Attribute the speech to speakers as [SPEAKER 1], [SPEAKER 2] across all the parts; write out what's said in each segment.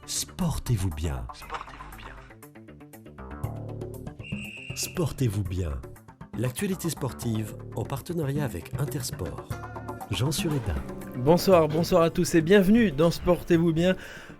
[SPEAKER 1] Sportez-vous bien. Sportez-vous bien. L'actualité sportive en partenariat avec Intersport. Jean Sureda.
[SPEAKER 2] Bonsoir à tous et bienvenue dans Sportez-vous bien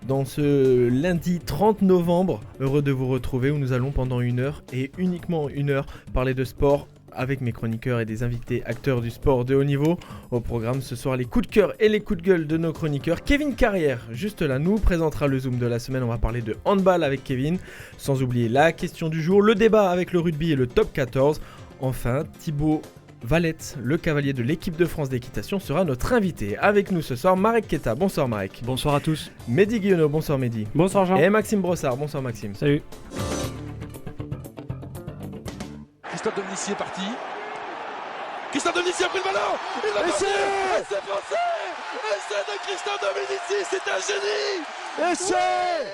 [SPEAKER 2] dans ce lundi 30 novembre. Heureux de vous retrouver où nous allons pendant 1 heure et uniquement 1 heure parler de sport avec mes chroniqueurs et des invités acteurs du sport de haut niveau. Au programme ce soir, les coups de cœur et les coups de gueule de nos chroniqueurs. Kevin Carrière, juste là, nous présentera le Zoom de la semaine. On va parler de handball avec Kevin, sans oublier la question du jour, le débat avec le rugby et le top 14. Enfin, Thibaut Valette, le cavalier de l'équipe de France d'équitation, sera notre invité. Avec nous ce soir, Marek Keta. Bonsoir Marek.
[SPEAKER 3] Bonsoir à tous.
[SPEAKER 2] Mehdi Guillonneau. Bonsoir Mehdi.
[SPEAKER 3] Bonsoir Jean.
[SPEAKER 2] Et Maxime Brossard. Bonsoir Maxime.
[SPEAKER 3] Salut.
[SPEAKER 4] Christophe Dominici est parti. Christophe Dominici a pris le ballon. Il l'a passé. C'est français. Essai de Christophe Dominici, c'est un génie. Essai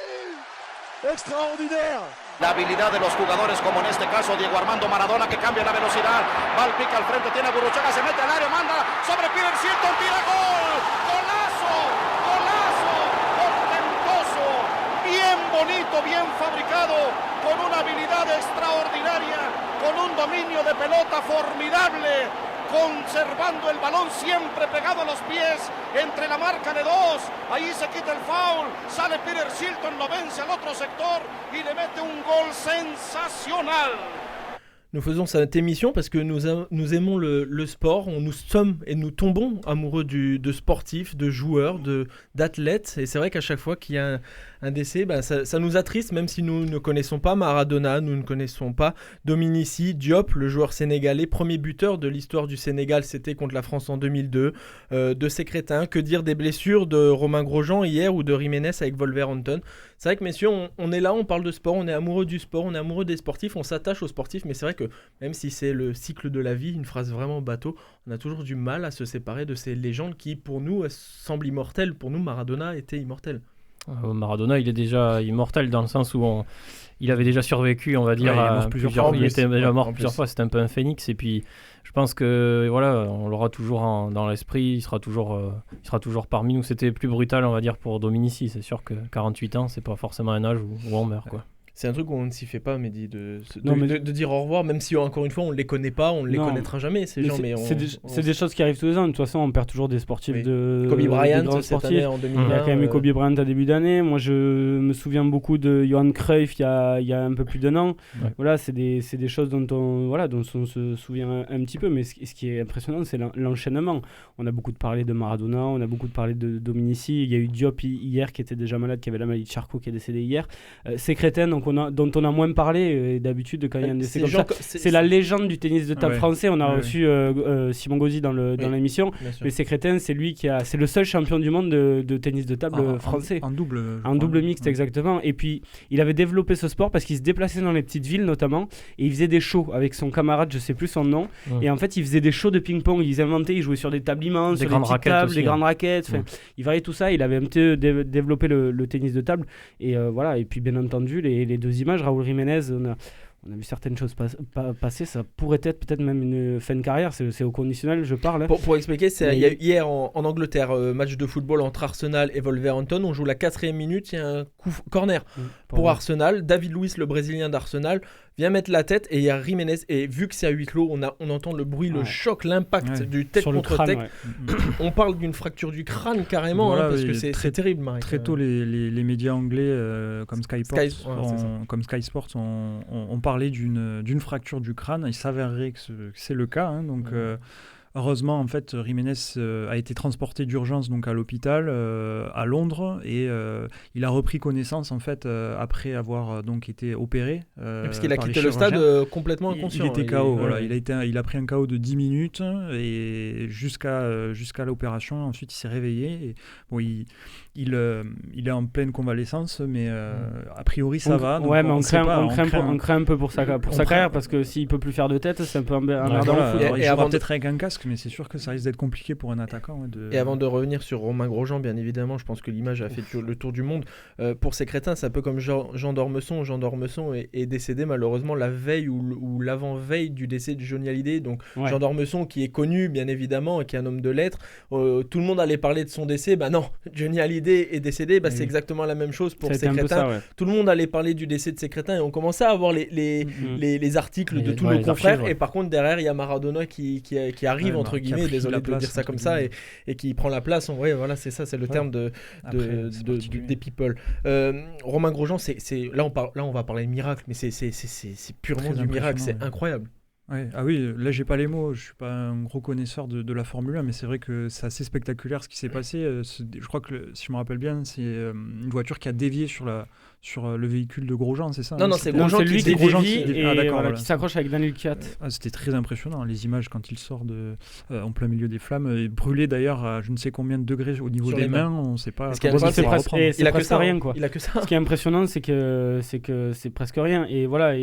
[SPEAKER 4] extraordinaire.
[SPEAKER 5] La habilidad de los jugadores, como en este caso Diego Armando Maradona, que cambia la velocidad. Va al pique al frente, tiene a Burruchaga, se mete al área, manda sobre Peter Shilton, tira gol. Golazo, golazo, portentoso, bien bonito, bien fabricado, con una habilidad extraordinaria, con un dominio de pelota formidable, conservando el balón siempre pegado a los pies, entre la marca de 2, ahí se quita el foul, sale Peter Shilton, lo vence al otro sector y le mete un gol sensacional.
[SPEAKER 2] Nous faisons cette émission parce que nous aimons le sport, nous sommes et nous tombons amoureux de sportifs, de joueurs, d'athlètes. Et c'est vrai qu'à chaque fois qu'il y a un décès, ça nous attriste, même si nous ne connaissons pas Maradona, nous ne connaissons pas Dominici, Diop, le joueur sénégalais, premier buteur de l'histoire du Sénégal, c'était contre la France en 2002, de ces crétins. Que dire des blessures de Romain Grosjean hier ou de Jiménez avec Wolverhampton. C'est vrai que messieurs, on est là, on parle de sport, on est amoureux du sport, on est amoureux des sportifs, on s'attache aux sportifs, mais c'est vrai que même si c'est le cycle de la vie, une phrase vraiment bateau, on a toujours du mal à se séparer de ces légendes qui, pour nous, semblent immortelles. Pour nous, Maradona était immortel.
[SPEAKER 3] Maradona, il est déjà immortel dans le sens où il avait déjà survécu, on va dire, il était déjà mort plusieurs fois, c'était un peu un phénix. Et puis, je pense que voilà, on l'aura toujours dans l'esprit, il sera toujours parmi nous. C'était plus brutal, on va dire, pour Dominici. C'est sûr que 48 ans, c'est pas forcément un âge où on meurt, quoi.
[SPEAKER 2] C'est un truc où on ne s'y fait pas, Mehdi, de dire au revoir, même si encore une fois on ne les connaît pas, on ne les connaîtra jamais ces gens.
[SPEAKER 6] C'est des choses qui arrivent tous les ans. De toute façon, on perd toujours des sportifs de
[SPEAKER 2] Kobe Bryant
[SPEAKER 6] cette
[SPEAKER 2] année en 2020.
[SPEAKER 6] Il y a quand même eu Kobe Bryant à début d'année. Moi, je me souviens beaucoup de Johan Cruyff il y a un peu plus d'1 an. Ouais. Voilà, c'est des choses dont on se souvient un petit peu. Mais ce qui est impressionnant, c'est l'enchaînement. On a beaucoup parlé de Maradona, on a beaucoup parlé de Dominici. Il y a eu Diop hier qui était déjà malade, qui avait la maladie de Charcot, qui est décédé hier. Ces crétins, donc dont on a moins parlé d'habitude quand il y a un décès comme ça. C'est la légende du tennis de table français. On a reçu Simon Gauzy dans l'émission. Mais ces crétins, c'est le seul champion du monde de tennis de table français.
[SPEAKER 3] En
[SPEAKER 6] double mixte, exactement. Et puis, il avait développé ce sport parce qu'il se déplaçait dans les petites villes notamment et il faisait des shows avec son camarade, je sais plus son nom. Et en fait, il faisait des shows de ping-pong. Il jouait sur des tables immenses, sur des petites tables, des grandes raquettes. Il variait tout ça. Il avait un petit peu développé le tennis de table. Et voilà. Et puis, bien entendu, les deux images, Raúl Jiménez, on a vu certaines choses passer, ça pourrait être peut-être même une fin de carrière, c'est au conditionnel, je parle.
[SPEAKER 2] Pour expliquer, il y a eu hier en Angleterre, match de football entre Arsenal et Wolverhampton, on joue la 4e minute, il y a un corner pour Arsenal, David Luiz, le Brésilien d'Arsenal, vient mettre la tête et il y a Jiménez, et vu que c'est à huis clos, on entend le bruit, le choc, l'impact du tête contre tête. On parle d'une fracture du crâne carrément, voilà, parce que c'est terrible. Marek.
[SPEAKER 3] Très tôt, les médias anglais comme Sky Sports ont parlé d'une fracture du crâne. Il s'avérerait que c'est le cas, donc heureusement, en fait, Jiménez a été transporté d'urgence donc à l'hôpital à Londres et il a repris connaissance en fait après avoir donc été opéré.
[SPEAKER 2] Parce qu'il a quitté le stade complètement inconscient.
[SPEAKER 3] Il était KO. Voilà, il a pris un KO de 10 minutes et jusqu'à l'opération. Ensuite, il s'est réveillé. Et, bon, il est en pleine convalescence, mais a priori ça va.
[SPEAKER 6] Donc mais on craint un peu pour sa carrière parce que s'il peut plus faire de tête, c'est un peu un merdant.
[SPEAKER 3] Il jouera peut-être avec un casque. mais c'est sûr que ça risque d'être compliqué pour un attaquant.
[SPEAKER 2] Et avant de revenir sur Romain Grosjean, bien évidemment, je pense que l'image a fait le tour du monde. Pour ces crétins, c'est un peu comme Jean d'Ormesson. Jean d'Ormesson est décédé malheureusement la veille ou l'avant-veille du décès de Johnny Hallyday. Donc Jean d'Ormesson, qui est connu bien évidemment et qui est un homme de lettres, tout le monde allait parler de son décès. Non, Johnny Hallyday est décédé. C'est exactement la même chose pour ces crétins. Tout le monde allait parler du décès de ces crétins et on commençait à avoir les articles de tous nos confrères. Et par contre, derrière, il y a Maradona qui arrive, entre guillemets, désolé de dire ça comme ça, et qui prend la place. Voilà, c'est ça, c'est le terme des people. Romain Grosjean, là on va parler de miracle, mais c'est purement du miracle, c'est incroyable.
[SPEAKER 3] Ouais. Ah oui, là j'ai pas les mots, je suis pas un gros connaisseur de la Formule 1, mais c'est vrai que c'est assez spectaculaire ce qui s'est passé. Je crois que, si je me rappelle bien, c'est une voiture qui a dévié sur le véhicule de Grosjean, c'est ça?
[SPEAKER 6] Non, c'est Grosjean qui dévie et qui s'accroche avec Daniel Kiat.
[SPEAKER 3] C'était très impressionnant, les images quand il sort en plein milieu des flammes, et brûlé d'ailleurs à je ne sais combien de degrés au niveau des mains, on ne sait pas.
[SPEAKER 6] Il a presque rien, quoi.
[SPEAKER 2] Il a que ça.
[SPEAKER 6] Ce qui est impressionnant, c'est que c'est presque rien. Et voilà.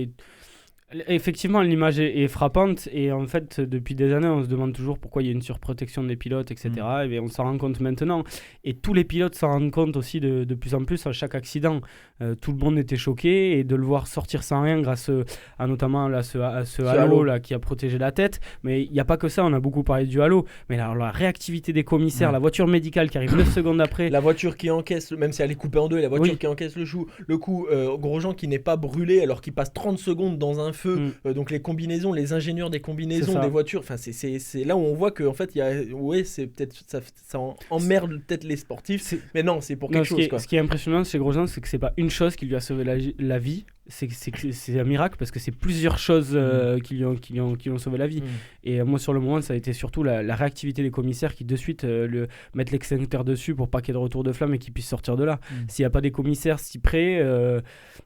[SPEAKER 6] Effectivement, l'image est frappante et en fait, depuis des années, on se demande toujours pourquoi il y a une surprotection des pilotes, etc. Et on s'en rend compte maintenant. Et tous les pilotes s'en rendent compte aussi de plus en plus à chaque accident. Tout le monde était choqué et de le voir sortir sans rien grâce à notamment à ce halo là, qui a protégé la tête. Mais il n'y a pas que ça, on a beaucoup parlé du halo. Mais alors, la réactivité des commissaires, la voiture médicale qui arrive 9 secondes après.
[SPEAKER 2] La voiture qui encaisse, même si elle est coupée en deux, la voiture qui encaisse le coup. Grosjean qui n'est pas brûlé alors qu'il passe 30 secondes dans un feu. Donc les combinaisons, les ingénieurs des combinaisons des voitures, c'est là où on voit que en fait c'est peut-être ça emmerde peut-être les sportifs, mais non, c'est pour quelque chose.
[SPEAKER 6] Ce qui est impressionnant chez Grosjean, c'est que c'est pas une chose qui lui a sauvé la vie. C'est un miracle parce que c'est plusieurs choses qui lui ont sauvé la vie. Et moi sur le moment ça a été surtout la réactivité des commissaires qui de suite mettent l'extincteur dessus pour pas qu'il y ait de retour de flamme et qu'il puisse sortir de là. S'il n'y a pas des commissaires si près,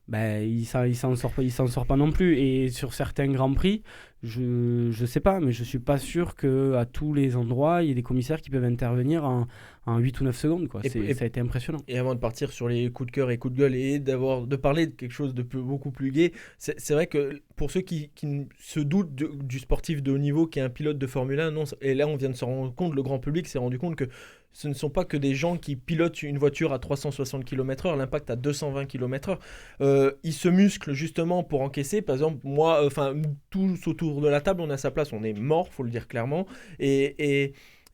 [SPEAKER 6] il s'en sort pas non plus. Et sur certains grands prix, je sais pas, mais je suis pas sûr qu'à tous les endroits il y ait des commissaires qui peuvent intervenir en 8 ou 9 secondes, quoi. Ça a été impressionnant.
[SPEAKER 2] Et avant de partir sur les coups de cœur et coups de gueule et de parler de quelque chose de beaucoup plus gai, c'est vrai que pour ceux qui se doutent du sportif de haut niveau qui est un pilote de Formule 1, non, et là on vient de se rendre compte, le grand public s'est rendu compte que ce ne sont pas que des gens qui pilotent une voiture à 360 km/h, l'impact à 220 km/h. Ils se musclent justement pour encaisser. Par exemple, moi, tous autour de la table, on est à sa place, on est mort, faut le dire clairement.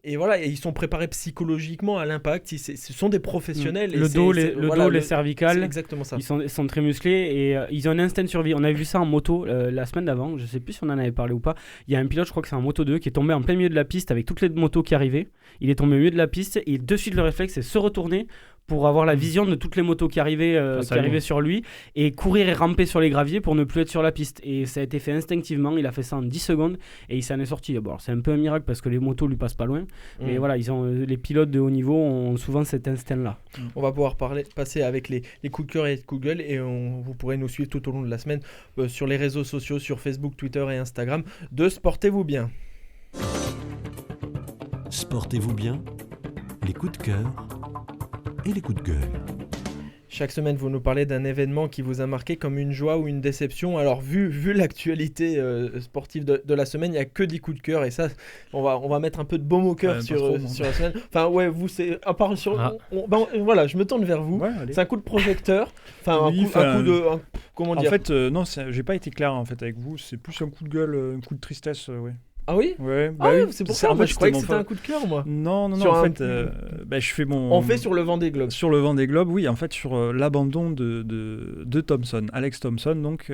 [SPEAKER 2] Et voilà, et ils sont préparés psychologiquement à l'impact. Ce sont des professionnels.
[SPEAKER 6] Le dos, les cervicales.
[SPEAKER 2] C'est exactement ça.
[SPEAKER 6] Ils sont très musclés et ils ont un instinct de survie. On a vu ça en moto la semaine d'avant. Je ne sais plus si on en avait parlé ou pas. Il y a un pilote, je crois que c'est un Moto 2, qui est tombé en plein milieu de la piste avec toutes les motos qui arrivaient. Il est tombé au milieu de la piste et de suite le réflexe, c'est se retourner pour avoir la vision de toutes les motos qui arrivaient sur lui et courir et ramper sur les graviers pour ne plus être sur la piste. Et ça a été fait instinctivement, il a fait ça en 10 secondes et il s'en est sorti. Bon, alors, c'est un peu un miracle parce que les motos lui passent pas loin, mais voilà, les pilotes de haut niveau ont souvent cet instinct-là.
[SPEAKER 2] On va pouvoir passer avec les coups de cœur et les coups de gueule et vous pourrez nous suivre tout au long de la semaine sur les réseaux sociaux, sur Facebook, Twitter et Instagram de Sportez-vous bien.
[SPEAKER 1] Sportez-vous bien, les coups de cœur et les coups de gueule.
[SPEAKER 2] Chaque semaine, vous nous parlez d'un événement qui vous a marqué comme une joie ou une déception. Alors, vu l'actualité sportive de la semaine, il n'y a que des coups de cœur. Et ça, on va mettre un peu de baume au cœur sur la semaine. Enfin, ouais, vous, c'est... À part sur... voilà, je me tourne vers vous. Ouais, c'est un coup de projecteur. Un coup de... comment dire ?
[SPEAKER 3] En fait, non, j'ai pas été clair en fait, avec vous. C'est plus un coup de gueule, un coup de tristesse, ouais.
[SPEAKER 2] Ah oui ?
[SPEAKER 3] Ouais,
[SPEAKER 2] c'est pour ça. Moi, je croyais que c'était un coup de cœur, moi.
[SPEAKER 3] Non, en fait, je fais mon...
[SPEAKER 2] On fait sur le Vendée Globe.
[SPEAKER 3] Sur le Vendée Globe, oui, en fait, sur l'abandon de Thompson, Alex Thompson, donc...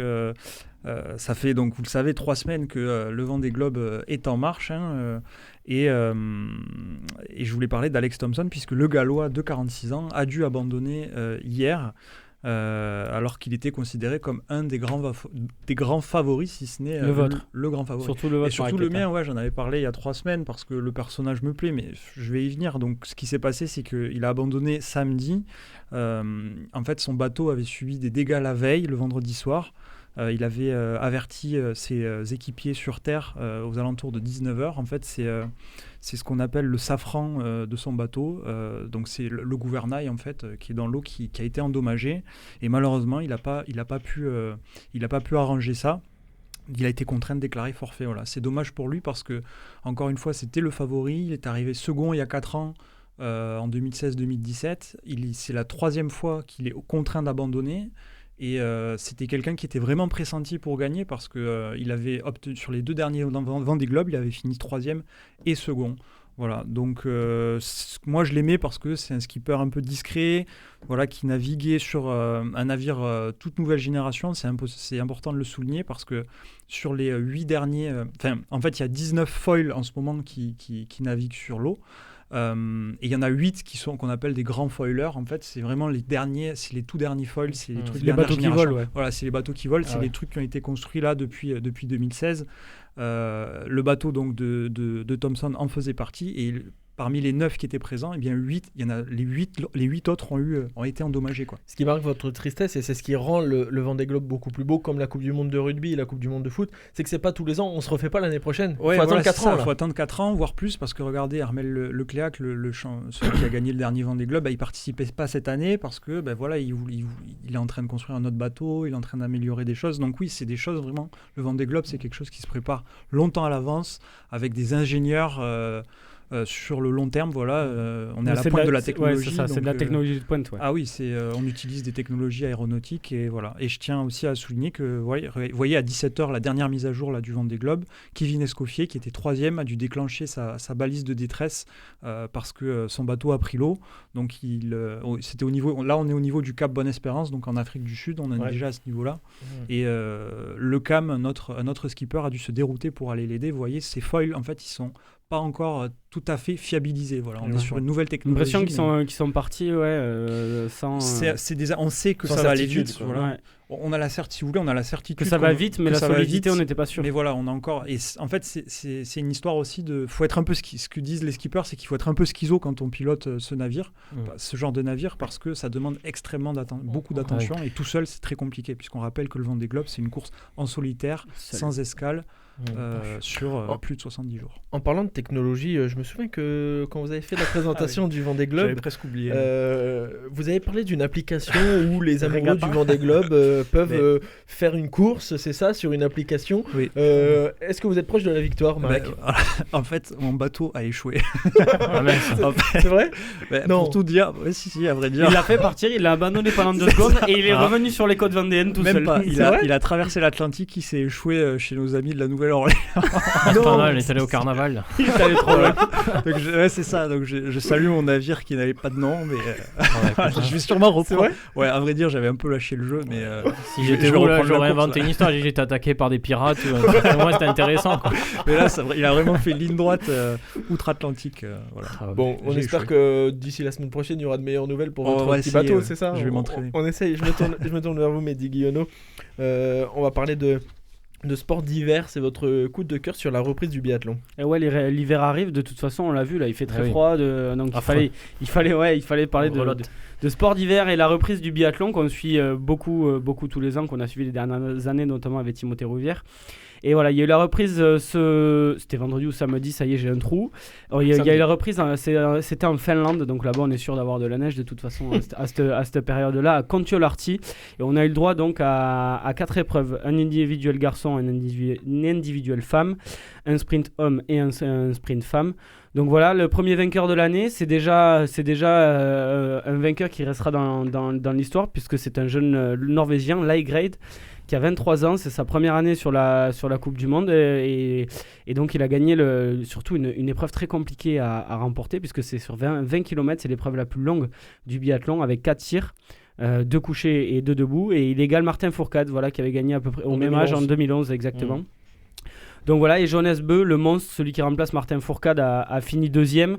[SPEAKER 3] ça fait, donc, vous le savez, 3 semaines que le Vendée Globe est en marche, et je voulais parler d'Alex Thompson, puisque le Gallois de 46 ans a dû abandonner hier, alors qu'il était considéré comme un des grands favoris, si ce n'est le grand favori.
[SPEAKER 6] Surtout le vôtre.
[SPEAKER 3] Et surtout le mien, j'en avais parlé il y a 3 semaines parce que le personnage me plaît, mais je vais y venir. Donc ce qui s'est passé, c'est qu'il a abandonné samedi. En fait, son bateau avait subi des dégâts la veille, le vendredi soir. Il avait averti ses équipiers sur terre aux alentours de 19h. En fait, c'est ce qu'on appelle le safran de son bateau. Donc, c'est le gouvernail en fait, qui est dans l'eau qui a été endommagé. Et malheureusement, il n'a pas pu arranger ça. il a été contraint de déclarer forfait. Voilà. C'est dommage pour lui parce que, encore une fois, c'était le favori. Il est arrivé second il y a 4 ans, en 2016-2017. C'est la 3e fois qu'il est contraint d'abandonner. Et c'était quelqu'un qui était vraiment pressenti pour gagner parce qu'il avait obtenu, sur les 2 derniers Vendée Globe, il avait fini 3e et second. Voilà, donc moi je l'aimais parce que c'est un skipper un peu discret, voilà, qui naviguait sur un navire toute nouvelle génération. C'est important de le souligner parce que sur les 8 derniers, en fait il y a 19 foils en ce moment qui naviguent sur l'eau. Et il y en a 8 qu'on appelle des grands foilers. En fait, c'est vraiment les derniers, c'est les tout derniers foils, c'est les trucs
[SPEAKER 6] les bateaux qui volent. Ouais.
[SPEAKER 3] Voilà, c'est les bateaux qui volent, c'est les trucs qui ont été construits là depuis 2016. Le bateau donc de Thomson en faisait partie et parmi les 9 qui étaient présents, eh bien les 8 autres ont été endommagés, quoi.
[SPEAKER 2] Ce qui marque votre tristesse, et c'est ce qui rend le Vendée Globe beaucoup plus beau, comme la Coupe du Monde de rugby et la Coupe du Monde de foot, c'est que c'est pas tous les ans, on se refait pas l'année prochaine.
[SPEAKER 3] Faut attendre 4 ans. Il faut attendre 4 ans, voire plus, parce que regardez, Armel Lecléac, celui qui a gagné le dernier Vendée Globe, il participait pas cette année parce que il est en train de construire un autre bateau, il est en train d'améliorer des choses. Donc oui, c'est des choses vraiment. Le Vendée Globe, c'est quelque chose qui se prépare longtemps à l'avance avec des ingénieurs. Sur le long terme, voilà, on est à la pointe de la technologie.
[SPEAKER 6] Ouais, c'est ça, c'est de la technologie de pointe. Ouais.
[SPEAKER 3] Ah oui, on utilise des technologies aéronautiques et voilà. Et je tiens aussi à souligner que, vous voyez, à 17h, la dernière mise à jour là, du Vendée Globe, Kevin Escoffier, qui était 3e, a dû déclencher sa balise de détresse parce que son bateau a pris l'eau. Donc c'était au niveau. Là, on est au niveau du Cap Bonne-Espérance, donc en Afrique du Sud, on est déjà à ce niveau-là. Et le CAM, un autre skipper, a dû se dérouter pour aller l'aider. Vous voyez, ces foils, en fait, ils sont pas encore tout à fait fiabilisés. Voilà, on est sur une nouvelle technologie.
[SPEAKER 6] J'ai l'impression qu'ils sont partis sans...
[SPEAKER 3] on sait que ça va aller vite. Voilà. Ouais. On a la certitude.
[SPEAKER 6] Que ça va vite, mais la solidité, on n'était pas sûr.
[SPEAKER 3] Mais voilà, on a encore... Et en fait, c'est une histoire aussi de... Faut être un peu... Ce que disent les skippers, c'est qu'il faut être un peu schizo quand on pilote ce navire, ce genre de navire, parce que ça demande extrêmement beaucoup d'attention. Et tout seul, c'est très compliqué, puisqu'on rappelle que le Vendée Globe, c'est une course en solitaire, sans escale, sur plus de 70 jours.
[SPEAKER 2] En parlant de technologie, je me souviens que quand vous avez fait la présentation du Vendée Globe,
[SPEAKER 3] j'avais presque oublié.
[SPEAKER 2] Vous avez parlé d'une application où les amoureux du Vendée Globe peuvent faire une course, c'est ça, sur une application.
[SPEAKER 3] Oui.
[SPEAKER 2] Est-ce que vous êtes proche de la victoire, Marc?
[SPEAKER 3] En fait, mon bateau a échoué.
[SPEAKER 2] C'est vrai?
[SPEAKER 3] Non. Pour tout dire, si, à vrai dire.
[SPEAKER 6] Il l'a fait partir, il l'a abandonné pendant 2 secondes et il est revenu sur les côtes vendéennes tout seul.
[SPEAKER 3] Pas. Il a traversé l'Atlantique, il s'est échoué chez nos amis de la Nouvelle-Orléans.
[SPEAKER 7] Il est allé au carnaval.
[SPEAKER 6] Il est allé trop loin.
[SPEAKER 3] Donc c'est ça. Donc je salue mon navire qui n'avait pas de nom, mais je vais sûrement reprendre. Ouais, à vrai dire, j'avais un peu lâché le jeu, mais
[SPEAKER 7] si j'étais vous, j'aurais inventé une histoire. J'étais attaqué par des pirates. Moi, c'était intéressant, quoi.
[SPEAKER 3] Mais là, il a vraiment fait ligne droite outre-Atlantique. Voilà.
[SPEAKER 2] Bon, on espère que d'ici la semaine prochaine, il y aura de meilleures nouvelles pour votre petit bateau, c'est ça?
[SPEAKER 3] Je vais m'entraîner.
[SPEAKER 2] On essaye. Je me tourne vers vous, Mehdi Guillonneau. On va parler de sport d'hiver, c'est votre coup de cœur sur la reprise du biathlon.
[SPEAKER 6] Et ouais, l'hiver arrive, de toute façon, on l'a vu là, il fait très froid, donc il fallait parler de sport d'hiver et la reprise du biathlon qu'on suit beaucoup tous les ans, qu'on a suivi les dernières années, notamment avec Timothée Rouvière. Et voilà, il y a eu la reprise, c'était vendredi ou samedi, ça y est, j'ai un trou. Il y a eu la reprise, c'était en Finlande, donc là-bas on est sûr d'avoir de la neige de toute façon à cette période-là, à Kontiolahti. Et on a eu le droit donc à 4 épreuves, un individuel garçon, une individuelle femme, un sprint homme et un sprint femme. Donc voilà, le premier vainqueur de l'année, c'est déjà un vainqueur qui restera dans l'histoire, puisque c'est un jeune Norvégien, Leigreid, qui a 23 ans, c'est sa première année sur la Coupe du Monde et donc il a gagné surtout une épreuve très compliquée à remporter, puisque c'est sur 20 km, c'est l'épreuve la plus longue du biathlon avec 4 tirs, 2 couchés et 2 debout, et il égale Martin Fourcade, voilà, qui avait gagné à peu près au même âge en 2011 exactement. Donc voilà, et Jonas Bö, le monstre, celui qui remplace Martin Fourcade, a fini 2e.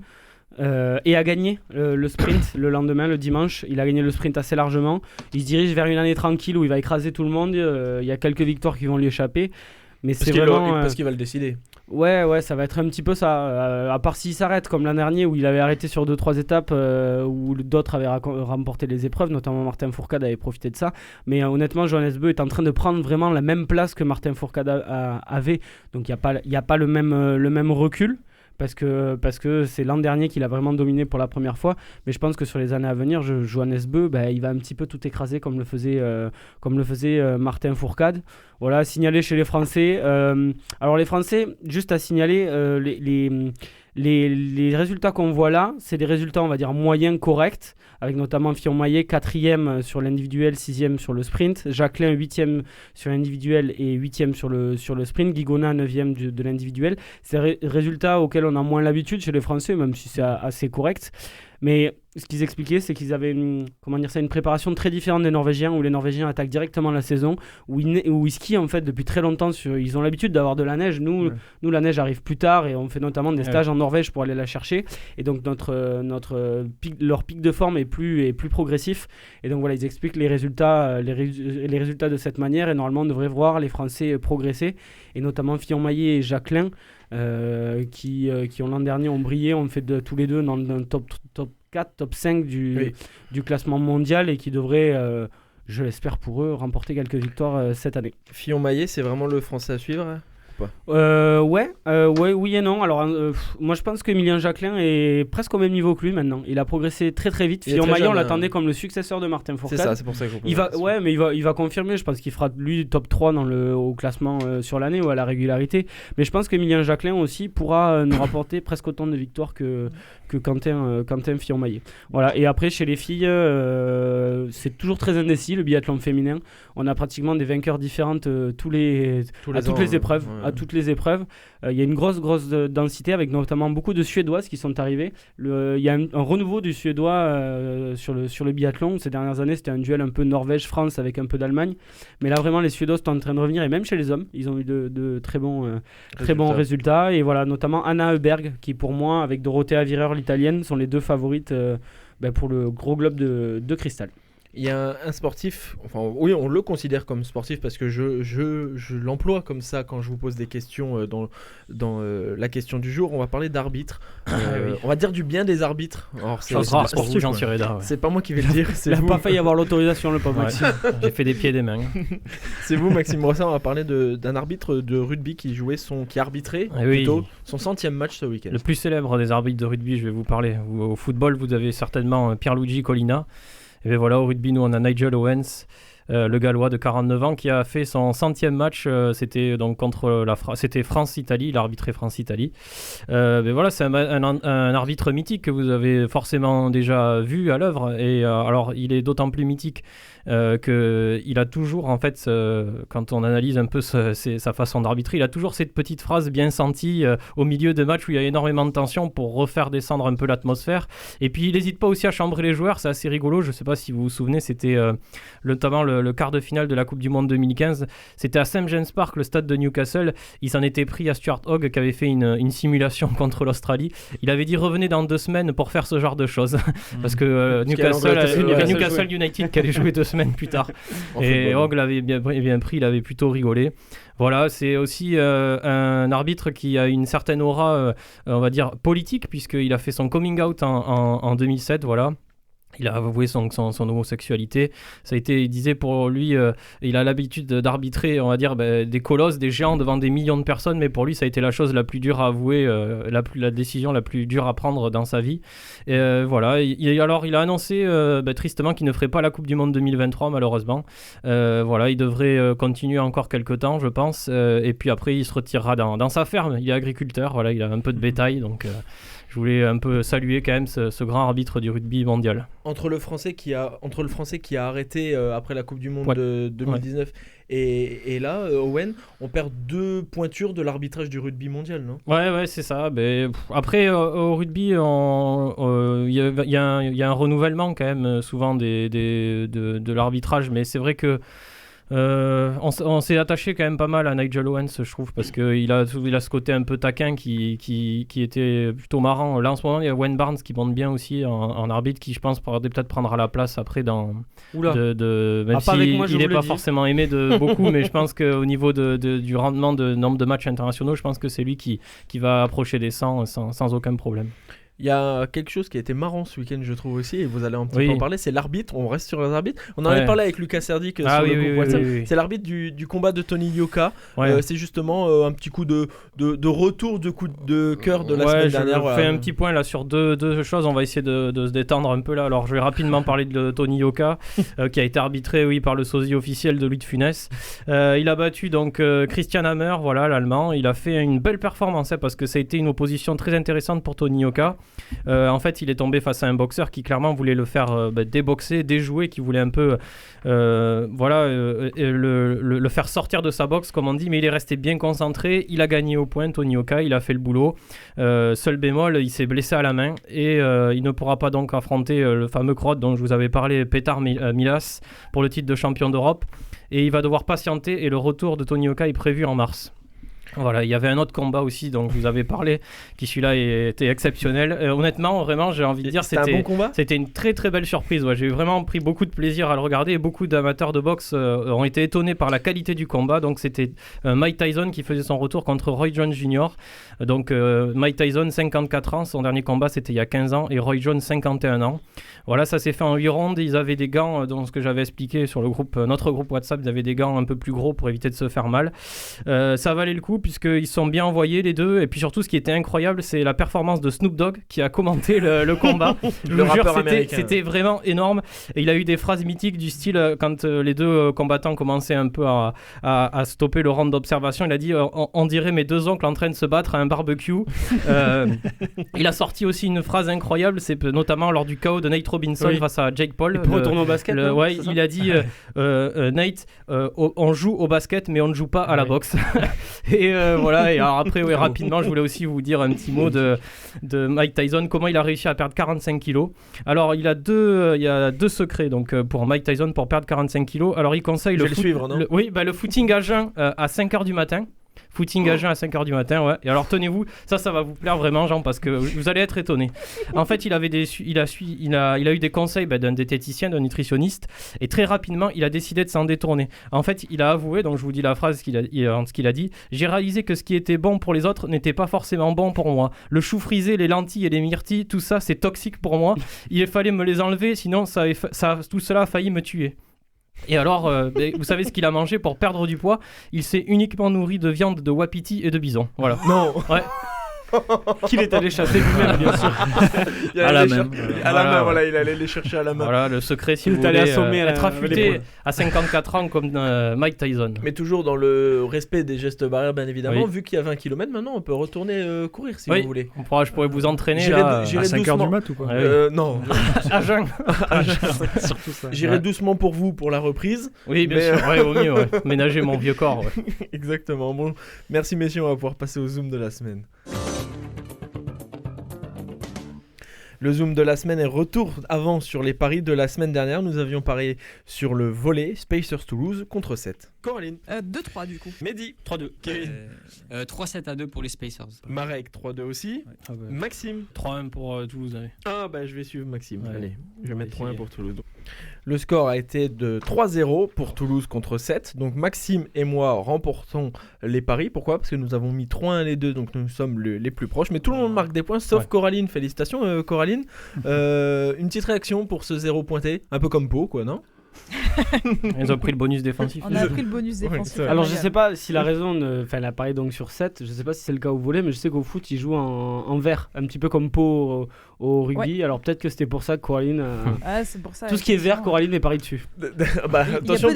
[SPEAKER 6] Et a gagné le sprint le lendemain, le dimanche. Il a gagné le sprint assez largement. Il se dirige vers une année tranquille où il va écraser tout le monde. Il y a quelques victoires qui vont lui échapper. Mais
[SPEAKER 2] parce qu'il va le décider.
[SPEAKER 6] Ouais, ça va être un petit peu ça. À part s'il s'arrête, comme l'an dernier où il avait arrêté sur 2-3 étapes où d'autres avaient remporté les épreuves, notamment Martin Fourcade avait profité de ça. Mais honnêtement, Jonas Bö est en train de prendre vraiment la même place que Martin Fourcade avait. Donc il n'y a pas le même recul. parce que c'est l'an dernier qu'il a vraiment dominé pour la première fois. Mais je pense que sur les années à venir, Johannes Beu, il va un petit peu tout écraser comme le faisait Martin Fourcade. Voilà, signalé chez les Français. Alors les Français, juste à signaler, les résultats qu'on voit là, c'est des résultats, on va dire, moyens, corrects, avec notamment Fillon-Maillet, 4e sur l'individuel, 6e sur le sprint, Jacquelin, 8e sur l'individuel et 8e sur le sprint, Guigona, 9e de l'individuel. C'est des résultats auxquels on a moins l'habitude chez les Français, même si c'est assez correct. Mais ce qu'ils expliquaient, c'est qu'ils avaient une préparation très différente des Norvégiens, où les Norvégiens attaquent directement la saison, où ils skient en fait depuis très longtemps. Ils ont l'habitude d'avoir de la neige. Nous, la neige arrive plus tard et on fait notamment des stages en Norvège pour aller la chercher. Et donc leur pic de forme est plus progressif. Et donc voilà, ils expliquent les résultats de cette manière. Et normalement, on devrait voir les Français progresser, et notamment Fillon-Maillet et Jacquelin, qui l'an dernier ont brillé, ont fait tous les deux dans le top 4, top 5 du classement mondial, et qui devraient, je l'espère pour eux, remporter quelques victoires cette année.
[SPEAKER 2] Fillon-Maillet, c'est vraiment le Français à suivre ?
[SPEAKER 6] Oui et non. Alors, moi je pense qu'Emilien Jacquelin est presque au même niveau que lui maintenant. Il a progressé très très vite. Fillon-Maillet, on l'attendait comme le successeur de Martin Fourcade.
[SPEAKER 2] C'est ça, c'est pour ça que je comprends.
[SPEAKER 6] Mais il va confirmer. Je pense qu'il fera lui top 3 au classement sur l'année ou à la régularité. Mais je pense qu'Emilien Jacquelin aussi pourra nous rapporter presque autant de victoires que Quentin Fillon-Maillet. Voilà. Et après, chez les filles, c'est toujours très indécis le biathlon féminin. On a pratiquement des vainqueurs différentes à toutes les épreuves. À toutes les épreuves. Il y a une grosse densité, avec notamment beaucoup de Suédoises qui sont arrivées. Il y a un renouveau du Suédois sur le biathlon. Ces dernières années, c'était un duel un peu Norvège-France avec un peu d'Allemagne. Mais là, vraiment, les Suédoises sont en train de revenir, et même chez les hommes, ils ont eu de très bons résultats. Et voilà, notamment Anna Heuberg, qui pour moi, avec Dorothea Virer, l'italienne, sont les deux favorites pour le gros globe de cristal.
[SPEAKER 2] Il y a un sportif, oui, on le considère comme sportif parce que je l'emploie comme ça quand je vous pose des questions dans la question du jour. On va parler d'arbitres. On va dire du bien des arbitres. Alors,
[SPEAKER 7] c'est rare pour vous, Jean-Thierry Hédard.
[SPEAKER 2] C'est pas moi qui vais le dire.
[SPEAKER 6] Il n'a pas failli avoir l'autorisation, le pauvre Maxime.
[SPEAKER 7] J'ai fait des pieds et des mains.
[SPEAKER 2] C'est vous, Maxime Brossard. On va parler d'un arbitre de rugby qui arbitrait son 100e match ce week-end.
[SPEAKER 7] Le plus célèbre des arbitres de rugby, je vais vous parler. Au football, vous avez certainement Pierluigi Collina. Et bien voilà, au rugby, nous on a Nigel Owens, le Gallois de 49 ans, qui a fait son 100e match. C'était donc contre c'était France-Italie, il a arbitré France-Italie. Ben voilà, c'est un arbitre mythique que vous avez forcément déjà vu à l'œuvre. Et alors, il est d'autant plus mythique qu'il a toujours, en fait, quand on analyse un peu sa façon d'arbitrer, il a toujours cette petite phrase bien sentie au milieu de matchs où il y a énormément de tension pour refaire descendre un peu l'atmosphère. Et puis il n'hésite pas aussi à chambrer les joueurs, c'est assez rigolo. Je ne sais pas si vous vous souvenez, c'était notamment le quart de finale de la Coupe du Monde 2015. C'était à St. James Park, le stade de Newcastle. Il s'en était pris à Stuart Hogg qui avait fait une simulation contre l'Australie. Il avait dit revenez dans 2 semaines pour faire ce genre de choses. Parce que Newcastle United qui allait jouer 2 semaines plus tard. Et Hogg l'avait bien pris, il avait plutôt rigolé. Voilà, c'est aussi un arbitre qui a une certaine aura, on va dire, politique, puisqu'il a fait son coming out en 2007, voilà. Il a avoué son homosexualité. Ça a été, il disait pour lui, il a l'habitude d'arbitrer, on va dire, des colosses, des géants devant des millions de personnes, mais pour lui, ça a été la chose la plus dure à avouer, la décision la plus dure à prendre dans sa vie. Et voilà. Alors, il a annoncé tristement qu'il ne ferait pas la Coupe du Monde 2023, malheureusement. Voilà, il devrait continuer encore quelques temps, je pense. Et puis après, il se retirera dans sa ferme. Il est agriculteur, voilà, il a un peu de bétail, donc. Je voulais un peu saluer quand même ce grand arbitre du rugby mondial.
[SPEAKER 2] Entre le Français qui a arrêté après la Coupe du Monde de 2019 et là, Owen, on perd 2 pointures de l'arbitrage du rugby mondial, non ?
[SPEAKER 7] Ouais, c'est ça. Après, au rugby, il y a un renouvellement quand même souvent de l'arbitrage, mais c'est vrai que on s'est attaché quand même pas mal à Nigel Owens, je trouve, parce qu'il a ce côté un peu taquin qui était plutôt marrant. Là en ce moment il y a Wayne Barnes qui monte bien aussi en arbitre, qui je pense pourrait peut-être prendre la place après même s'il n'est pas forcément aimé de beaucoup, mais je pense qu'au niveau du rendement de nombre de matchs internationaux, je pense que c'est lui qui va approcher des 100 sans aucun problème.
[SPEAKER 2] Il y a quelque chose qui a été marrant ce week-end, je trouve aussi, et vous allez un petit peu en parler, c'est l'arbitre. On reste sur les arbitres. On en avait parlé avec Lucas Serdic sur le groupe WhatsApp. C'est l'arbitre du combat de Tony Yoka. C'est justement un petit coup de retour de coup de cœur de la semaine dernière.
[SPEAKER 7] Je fais un petit point là sur deux choses. On va essayer de se détendre un peu là. Alors je vais rapidement parler de Tony Yoka qui a été arbitré par le sosie officiel de Louis de Funès. Il a battu donc Christian Hammer, voilà l'allemand. Il a fait une belle performance parce que ça a été une opposition très intéressante pour Tony Yoka. En fait, il est tombé face à un boxeur qui clairement voulait le faire déboxer, déjouer, qui voulait un peu le faire sortir de sa boxe, comme on dit, mais il est resté bien concentré. Il a gagné au point, Tony Yoka, il a fait le boulot. Seul bémol, il s'est blessé à la main et il ne pourra pas donc affronter le fameux croate dont je vous avais parlé, Petar Milas, pour le titre de champion d'Europe. Et il va devoir patienter et le retour de Tony Yoka est prévu en mars. Voilà, il y avait un autre combat aussi dont je vous avais parlé, qui celui-là était exceptionnel. Honnêtement, vraiment, j'ai envie de dire,
[SPEAKER 2] c'était un bon combat.
[SPEAKER 7] C'était une très très belle surprise. Ouais. J'ai vraiment pris beaucoup de plaisir à le regarder et beaucoup d'amateurs de boxe ont été étonnés par la qualité du combat. Donc c'était Mike Tyson qui faisait son retour contre Roy Jones Jr. Donc Mike Tyson, 54 ans, son dernier combat c'était il y a 15 ans et Roy Jones, 51 ans. Voilà, ça s'est fait en 8 rondes. Ils avaient des gants, dans ce que j'avais expliqué sur le groupe, notre groupe WhatsApp, ils avaient des gants un peu plus gros pour éviter de se faire mal. Ça valait le coup puisqu'ils sont bien envoyés les deux. Et puis surtout, ce qui était incroyable, c'est la performance de Snoop Dogg qui a commenté le combat. Je vous jure, c'était vraiment énorme. Et il a eu des phrases mythiques du style, quand les deux combattants commençaient un peu à stopper le round d'observation, il a dit on dirait mes deux oncles en train de se battre à un barbecue. Il a sorti aussi une phrase incroyable, c'est notamment lors du KO de Nate Robinson face à Jake Paul.
[SPEAKER 6] Pour retourner au basket.
[SPEAKER 7] Il a dit Nate, on joue au basket, mais on ne joue pas à la boxe. Et voilà. Et alors après, rapidement, je voulais aussi vous dire un petit mot de Mike Tyson, comment il a réussi à perdre 45 kilos. Alors, il y a deux secrets donc, pour Mike Tyson pour perdre 45 kilos. Alors, il conseille le footing à jeun à 5h du matin. Footing à jeun à 5h du matin, ouais. Et alors tenez-vous, ça va vous plaire vraiment, Jean, parce que vous allez être étonnés. En fait, il a eu des conseils d'un diététicien, d'un nutritionniste, et très rapidement, il a décidé de s'en détourner. En fait, il a avoué, donc je vous dis la phrase qu'il a dit, j'ai réalisé que ce qui était bon pour les autres n'était pas forcément bon pour moi. Le chou frisé, les lentilles et les myrtilles, tout ça, c'est toxique pour moi. Il fallait me les enlever, sinon tout cela a failli me tuer. Et alors, vous savez ce qu'il a mangé pour perdre du poids? Il s'est uniquement nourri de viande de wapiti et de bison. Voilà.
[SPEAKER 2] Non.
[SPEAKER 7] Ouais.
[SPEAKER 6] Qu'il est allé chasser lui-même, bien sûr.
[SPEAKER 2] À la main, voilà, il allait les chercher à la main.
[SPEAKER 7] Voilà, le secret, si vous voulez être affûté à 54 ans comme Mike Tyson.
[SPEAKER 2] Mais toujours dans le respect des gestes barrières, bien évidemment. Oui. Vu qu'il y a 20 km maintenant, on peut retourner courir si vous voulez.
[SPEAKER 7] Je pourrais vous entraîner
[SPEAKER 3] à 5h du mat ou quoi?
[SPEAKER 2] Non.
[SPEAKER 7] À jeun.
[SPEAKER 3] Surtout ça.
[SPEAKER 2] J'irai doucement pour vous pour la reprise.
[SPEAKER 7] Oui, bien sûr. Ouais, au mieux. Ouais. Ménager mon vieux corps. Ouais.
[SPEAKER 2] Exactement. Bon, merci messieurs, on va pouvoir passer au Zoom de la semaine. Le Zoom de la semaine est retour avant sur les paris de la semaine dernière. Nous avions parié sur le volley Spacers Toulouse contre 7. Coraline
[SPEAKER 8] 2-3 du coup.
[SPEAKER 2] Mehdi 3-2. Kevin
[SPEAKER 9] 3-7-2 pour les Spacers.
[SPEAKER 2] Marek 3-2 aussi.
[SPEAKER 7] Ouais.
[SPEAKER 2] Maxime
[SPEAKER 7] 3-1 pour Toulouse.
[SPEAKER 2] Allez. Je vais suivre Maxime.
[SPEAKER 7] Ouais.
[SPEAKER 2] Allez, je vais mettre 3-1 pour Toulouse. Le score a été de 3-0 pour Toulouse contre 7. Donc Maxime et moi remportons les paris. Pourquoi? Parce que nous avons mis 3-1 les deux, donc nous sommes les plus proches. Mais tout le monde marque des points, sauf Coraline. Félicitations Coraline. Une petite réaction pour ce 0 pointé. Un peu comme Pau, quoi, non?
[SPEAKER 7] Ils ont pris le bonus défensif.
[SPEAKER 8] On a pris le bonus défensif.
[SPEAKER 6] Alors je sais pas s'il a raison, elle a parlé donc sur 7, je sais pas si c'est le cas au volley, mais je sais qu'au foot il joue en vert, un petit peu comme Pau au rugby, alors peut-être que c'était pour ça que Coraline
[SPEAKER 8] c'est pour ça,
[SPEAKER 6] tout ce qui est vert, Coraline est pari dessus.
[SPEAKER 2] Attention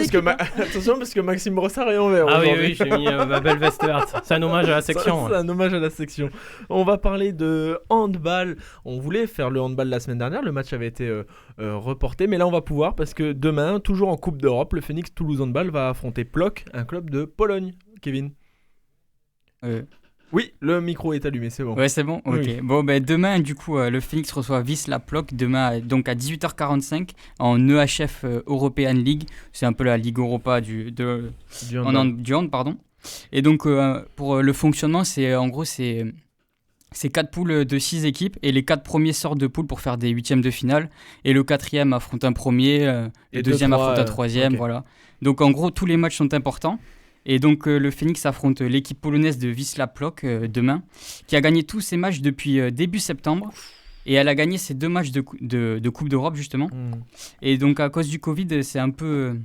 [SPEAKER 2] parce que Maxime Brossard est en vert.
[SPEAKER 7] Ah oui, j'ai mis ma belle veste verte. C'est un hommage à la section.
[SPEAKER 2] C'est un hommage à la section. On va parler de handball. On voulait faire le handball la semaine dernière, le match avait été reporté, mais là on va pouvoir parce que demain, toujours en Coupe d'Europe, le Phoenix Toulouse Handball va affronter Plock, un club de Pologne. Kevin Oui, le micro est allumé, c'est bon.
[SPEAKER 9] Ouais, c'est bon. Ok. Oui. Bon, demain, du coup, le Phoenix reçoit Wisla Plock demain, donc à 18h45 en EHF European League. C'est un peu la Ligue Europa du hand, pardon. Et donc, pour le fonctionnement, c'est 4 poules de 6 équipes et les 4 premiers sortent de poules pour faire des huitièmes de finale et le 4e affronte un premier, le deuxième affronte un troisième, voilà. Donc en gros tous les matchs sont importants et donc le Phoenix affronte l'équipe polonaise de Wisla Plock demain qui a gagné tous ses matchs depuis début septembre Et elle a gagné ses 2 matchs de Coupe d'Europe, justement. Et donc, à cause du Covid, c'est un peu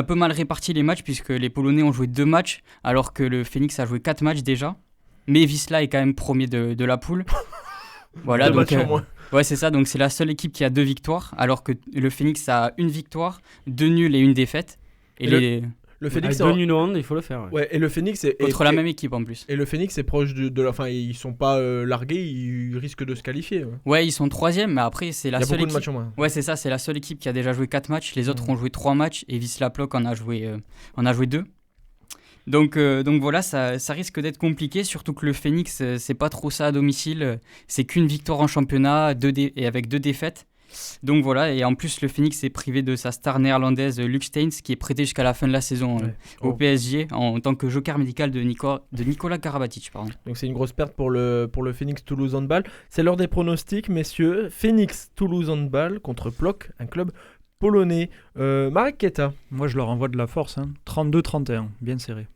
[SPEAKER 9] mal réparti les matchs, puisque les Polonais ont joué 2 matchs, alors que le Phoenix a joué 4 matchs déjà. Mais Wisla est quand même premier de la poule. Voilà, donc, ouais, c'est ça. Donc, c'est la seule équipe qui a 2 victoires, alors que le Phoenix a 1 victoire, 2 nuls et 1 défaite. Et
[SPEAKER 6] le Phoenix, avec 2 nuls au hand, il faut le faire.
[SPEAKER 2] Ouais, et le Phoenix est
[SPEAKER 9] contre la même équipe en plus.
[SPEAKER 2] Et le Phoenix est proche de la fin. Ils sont pas largués, ils risquent de se qualifier.
[SPEAKER 9] Ouais, ils sont 3e, mais après, c'est la seule équipe.
[SPEAKER 2] Il y a beaucoup de matchs en moins.
[SPEAKER 9] Ouais, c'est ça. C'est la seule équipe qui a déjà joué 4 matchs. Les autres ont joué 3 matchs et Wisla Plock en a joué 2. Donc voilà, ça risque d'être compliqué, surtout que le Phoenix, c'est pas trop ça à domicile. C'est qu'une victoire en championnat et avec 2 défaites. Donc voilà, et en plus le Phoenix est privé de sa star néerlandaise Luc Steins, qui est prêté jusqu'à la fin de la saison au PSG en tant que joker médical de Nicolas Karabatic. Pardon.
[SPEAKER 2] Donc c'est une grosse perte pour le Phoenix Toulouse Handball. C'est l'heure des pronostics, messieurs. Phoenix Toulouse Handball contre Plock, un club polonais. Marek Keta.
[SPEAKER 3] Moi je leur envoie de la force, 32-31, bien serré.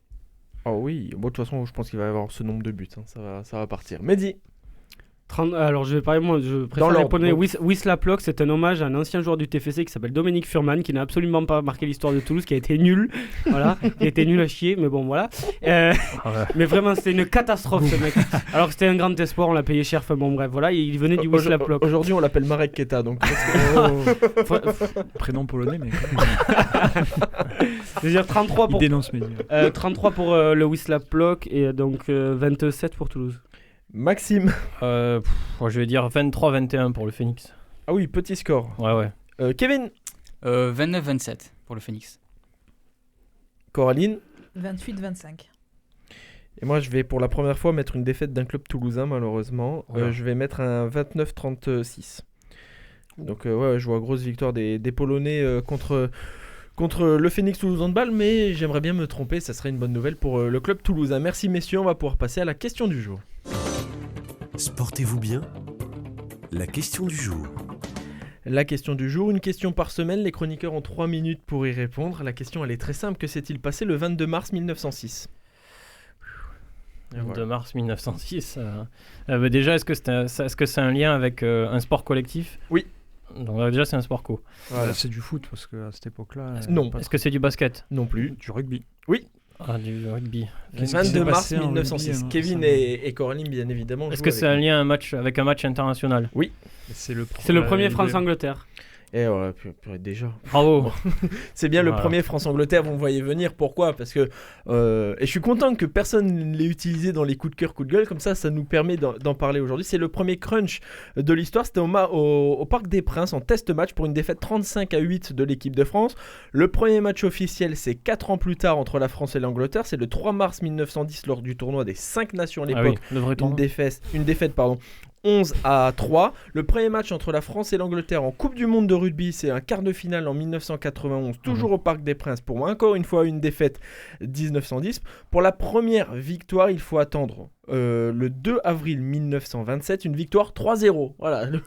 [SPEAKER 2] Oh oui, bon, de toute façon je pense qu'il va y avoir ce nombre de buts, ça va partir. Mehdi.
[SPEAKER 6] Alors je vais parler, moi je préfère les Polonais. Wisla Plock, c'est un hommage à un ancien joueur du TFC qui s'appelle Dominique Furman, qui n'a absolument pas marqué l'histoire de Toulouse, qui a été nul, voilà, qui a été nul à chier, mais bon voilà. Mais vraiment c'était une catastrophe ce mec. Alors que c'était un grand espoir, on l'a payé cher, enfin bon bref, voilà, il venait du Wisla Plock.
[SPEAKER 2] Aujourd'hui on l'appelle Marek Keta, donc
[SPEAKER 3] prénom polonais, mais
[SPEAKER 6] je veux dire 33 pour 33 pour le Wisla Plock et donc 27 pour Toulouse.
[SPEAKER 2] Maxime.
[SPEAKER 7] Je vais dire 23-21 pour le Phoenix.
[SPEAKER 2] Ah oui, petit score.
[SPEAKER 7] Ouais.
[SPEAKER 2] Kevin.
[SPEAKER 9] 29-27 pour le Phoenix.
[SPEAKER 2] Coraline.
[SPEAKER 8] 28-25.
[SPEAKER 2] Et moi, je vais pour la première fois mettre une défaite d'un club toulousain, malheureusement. Je vais mettre un 29-36. Donc, je vois grosse victoire des Polonais contre le Phoenix Toulouse Handball, mais j'aimerais bien me tromper, ça serait une bonne nouvelle pour le club toulousain. Merci messieurs, on va pouvoir passer à la question du jour.
[SPEAKER 1] Sportez-vous bien ? La question du jour.
[SPEAKER 2] La question du jour, une question par semaine, les chroniqueurs ont 3 minutes pour y répondre. La question elle est très simple, que s'est-il passé le 22 mars 1906 ?
[SPEAKER 7] 22 mars 1906 déjà, est-ce que c'est un lien avec un sport collectif ?
[SPEAKER 2] Oui.
[SPEAKER 7] Donc déjà c'est un sport co.
[SPEAKER 3] Voilà. C'est du foot parce qu'à cette époque-là...
[SPEAKER 2] Non.
[SPEAKER 7] Est-ce que c'est du basket ?
[SPEAKER 2] Non plus.
[SPEAKER 3] Du rugby.
[SPEAKER 2] Oui.
[SPEAKER 7] Ah, du rugby.
[SPEAKER 2] Le 22 mars 1906.
[SPEAKER 3] Rugby,
[SPEAKER 2] Kevin et Coraline, bien évidemment.
[SPEAKER 7] Est-ce que c'est un lien avec un match international ?
[SPEAKER 2] Oui.
[SPEAKER 6] C'est le premier France-Angleterre.
[SPEAKER 2] Et déjà.
[SPEAKER 7] Bravo.
[SPEAKER 2] C'est bien le premier France-Angleterre, vous me voyez venir. Pourquoi ? Parce que et je suis content que personne ne l'ait utilisé dans les coups de cœur, coups de gueule. Comme ça nous permet d'en parler aujourd'hui. C'est le premier crunch de l'histoire. C'était au Parc des Princes en test match pour une défaite 35-8 de l'équipe de France. Le premier match officiel, c'est 4 ans plus tard entre la France et l'Angleterre. C'est le 3 mars 1910 lors du tournoi des 5 nations à l'époque.
[SPEAKER 7] Le vrai tournoi.
[SPEAKER 2] Une défaite, 11-3. Le premier match entre la France et l'Angleterre en Coupe du Monde de rugby, c'est un quart de finale en 1991, toujours au Parc des Princes. Pour moi, encore une fois, une défaite 1910. Pour la première victoire, il faut attendre le 2 avril 1927, une victoire 3-0. Voilà.
[SPEAKER 6] Le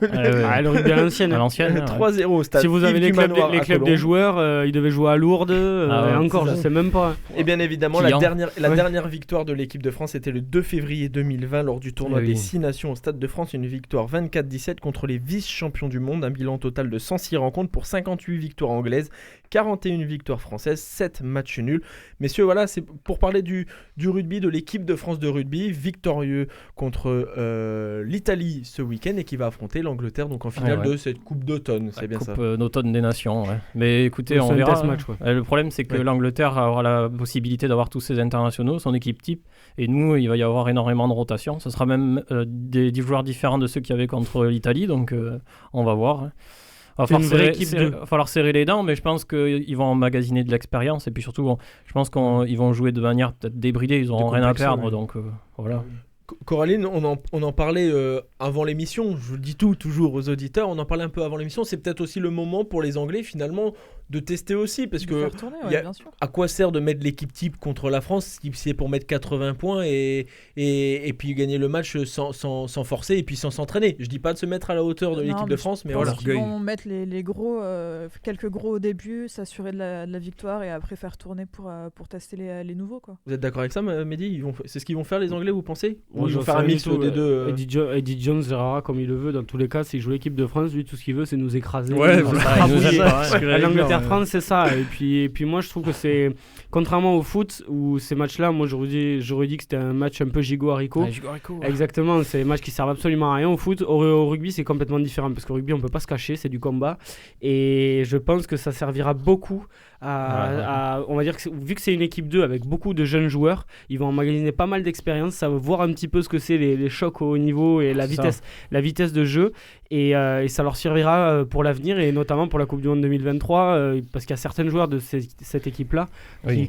[SPEAKER 6] rugby à l'ancienne.
[SPEAKER 2] 3-0 au stade.
[SPEAKER 6] Si vous avez les clubs des joueurs, ils devaient jouer à Lourdes. Encore, je ne sais même pas.
[SPEAKER 2] Et bien évidemment, la dernière victoire de l'équipe de France était le 2 février 2020 lors du tournoi des 6 nations au Stade de France. Une victoire 24-17 contre les vice-champions du monde. Un bilan total de 106 rencontres pour 58 victoires anglaises, 41 victoires françaises, 7 matchs nuls. Messieurs, voilà, c'est pour parler du rugby, de l'équipe de France de rugby, victorieux contre l'Italie ce week-end et qui va affronter l'Angleterre donc en finale de cette Coupe d'automne. C'est bien ça.
[SPEAKER 7] Coupe d'automne des Nations. Ouais. Mais écoutez, on verra. Match, le problème, c'est que l'Angleterre aura la possibilité d'avoir tous ses internationaux, son équipe type. Et nous, il va y avoir énormément de rotation. Ce sera même des joueurs différents de ceux qu'il y avait contre l'Italie. Donc, on va voir. Il va falloir serrer les dents, mais je pense qu'ils vont emmagasiner de l'expérience. Et puis surtout, je pense qu'ils vont jouer de manière peut-être débridée. Ils n'auront rien à perdre. Donc, voilà.
[SPEAKER 2] Coraline, on en parlait avant l'émission, je le dis toujours aux auditeurs, on en parlait un peu avant l'émission, c'est peut-être aussi le moment pour les Anglais finalement de tester aussi, parce que
[SPEAKER 8] tourner, bien sûr.
[SPEAKER 2] À quoi sert de mettre l'équipe type contre la France si c'est pour mettre 80 points et puis gagner le match sans forcer et puis sans s'entraîner. Je dis pas de se mettre à la hauteur de l'équipe de France, mais voilà.
[SPEAKER 8] Ils vont mettre les gros, quelques gros au début, s'assurer de la victoire et après faire tourner pour tester les nouveaux, quoi.
[SPEAKER 2] Vous êtes d'accord avec ça, Mehdi? C'est ce qu'ils vont faire, les Anglais, vous pensez?
[SPEAKER 6] Ou ils vont faire un mix des deux. Eddie Jones gérera comme il le veut. Dans tous les cas, s'il joue l'équipe de France, lui, tout ce qu'il veut, c'est nous écraser. L'Angleterre-France, c'est ça. Et puis moi, je trouve que c'est... Contrairement au foot, où ces matchs-là, moi, j'aurais dit que c'était un match un peu gigot-haricot. Exactement, c'est des matchs qui servent absolument à rien. Au foot, au rugby, c'est complètement différent. Parce qu'au rugby, on peut pas se cacher, c'est du combat. Et je pense que ça servira beaucoup on va dire que vu que c'est une équipe 2 avec beaucoup de jeunes joueurs, ils vont emmagasiner pas mal d'expérience, ça va voir un petit peu ce que c'est les chocs au haut niveau et la vitesse de jeu, et ça leur servira pour l'avenir et notamment pour la Coupe du Monde 2023, parce qu'il y a certains joueurs de cette équipe-là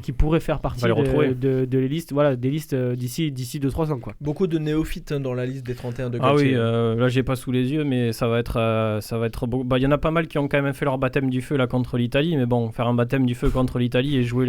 [SPEAKER 6] qui pourraient faire partie de les listes, voilà, des listes d'ici 2-3 ans, quoi.
[SPEAKER 2] Beaucoup de néophytes dans la liste des 31 de
[SPEAKER 7] Galtier. Ah oui, là j'ai pas sous les yeux, mais ça va être beau. Il y en a pas mal qui ont quand même fait leur baptême du feu là contre l'Italie, mais bon, faire un baptême du feu contre l'Italie et jouer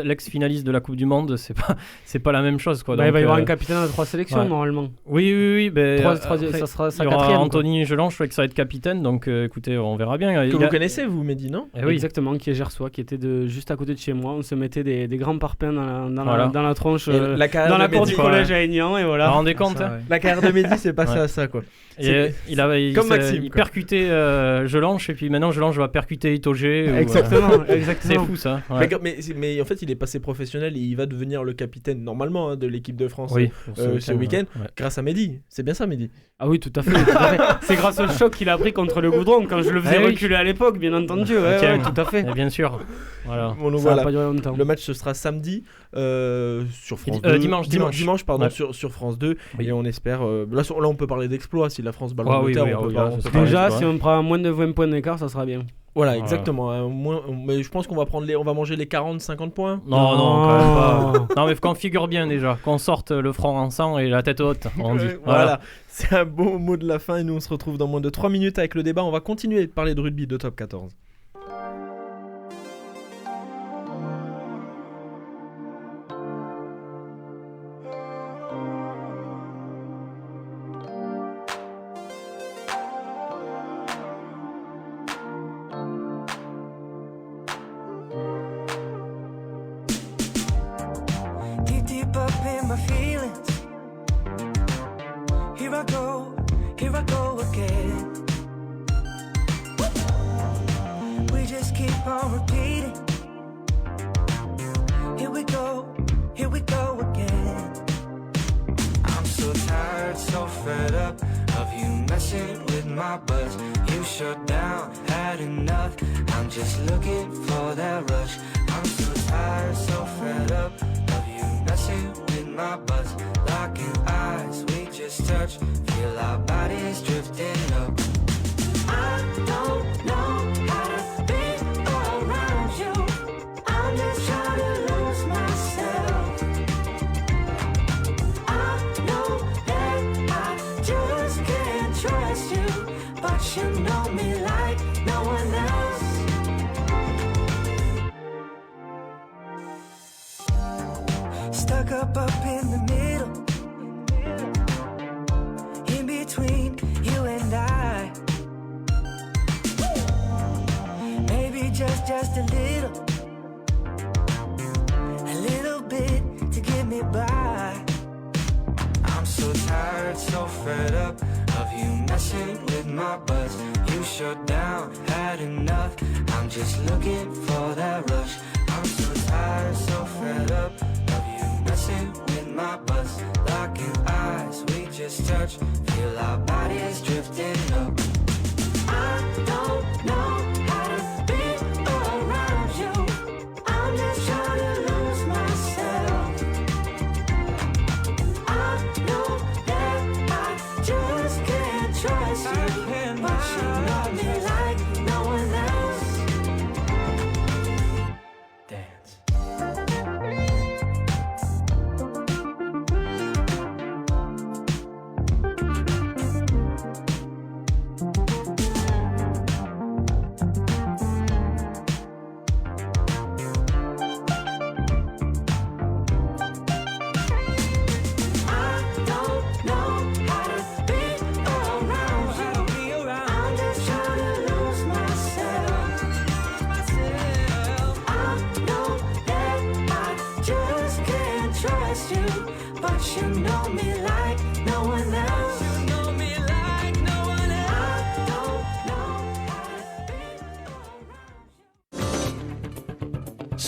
[SPEAKER 7] l'ex-finaliste de la Coupe du Monde, c'est pas la même chose, quoi.
[SPEAKER 6] Donc, il va y avoir un capitaine à 3 sélections normalement.
[SPEAKER 7] Oui.
[SPEAKER 6] Ça sera sa quatrième.
[SPEAKER 7] Anthony Gelon, je crois que ça va être capitaine, donc écoutez, on verra bien.
[SPEAKER 2] Vous connaissez, vous, Mehdi, non?
[SPEAKER 6] Exactement, qui est gersois, qui était juste à côté de chez moi. On se mettait des grands parpaings dans la tronche, dans la cour du collège à Aignan, et voilà.
[SPEAKER 7] Vous vous rendez compte,
[SPEAKER 2] la carrière de Mehdi, c'est passé à ça, quoi.
[SPEAKER 7] Comme Maxime, il percutait Gelange, et puis maintenant Gelange va percuter Itoge.
[SPEAKER 6] Exactement.
[SPEAKER 7] C'est fou, ça.
[SPEAKER 2] Mais en fait, il est passé professionnel et il va devenir le capitaine normalement de l'équipe de France ce week-end grâce à Mehdi. C'est bien ça, Mehdi?
[SPEAKER 6] Ah oui, tout à fait. C'est grâce au choc qu'il a pris contre le goudron quand je le faisais reculer à l'époque, bien entendu. Tout à fait.
[SPEAKER 7] Bien sûr. Voilà.
[SPEAKER 6] Ça va pas durer longtemps.
[SPEAKER 2] Le match ce sera samedi sur France 2. Dimanche, pardon, sur France 2. Et on espère. Là, on peut parler d'exploit si la France bat l'Angleterre.
[SPEAKER 6] Déjà, si on prend moins de 20 points d'écart, ça sera bien.
[SPEAKER 2] Voilà, exactement. Mais je pense qu'on va manger les 40-50 points.
[SPEAKER 7] Non, quand même pas. Non, mais qu'on figure bien déjà, qu'on sorte le front en sang et la tête haute, on dit.
[SPEAKER 2] Voilà, c'est un beau mot de la fin et nous on se retrouve dans moins de 3 minutes avec le débat. On va continuer de parler de rugby de Top 14.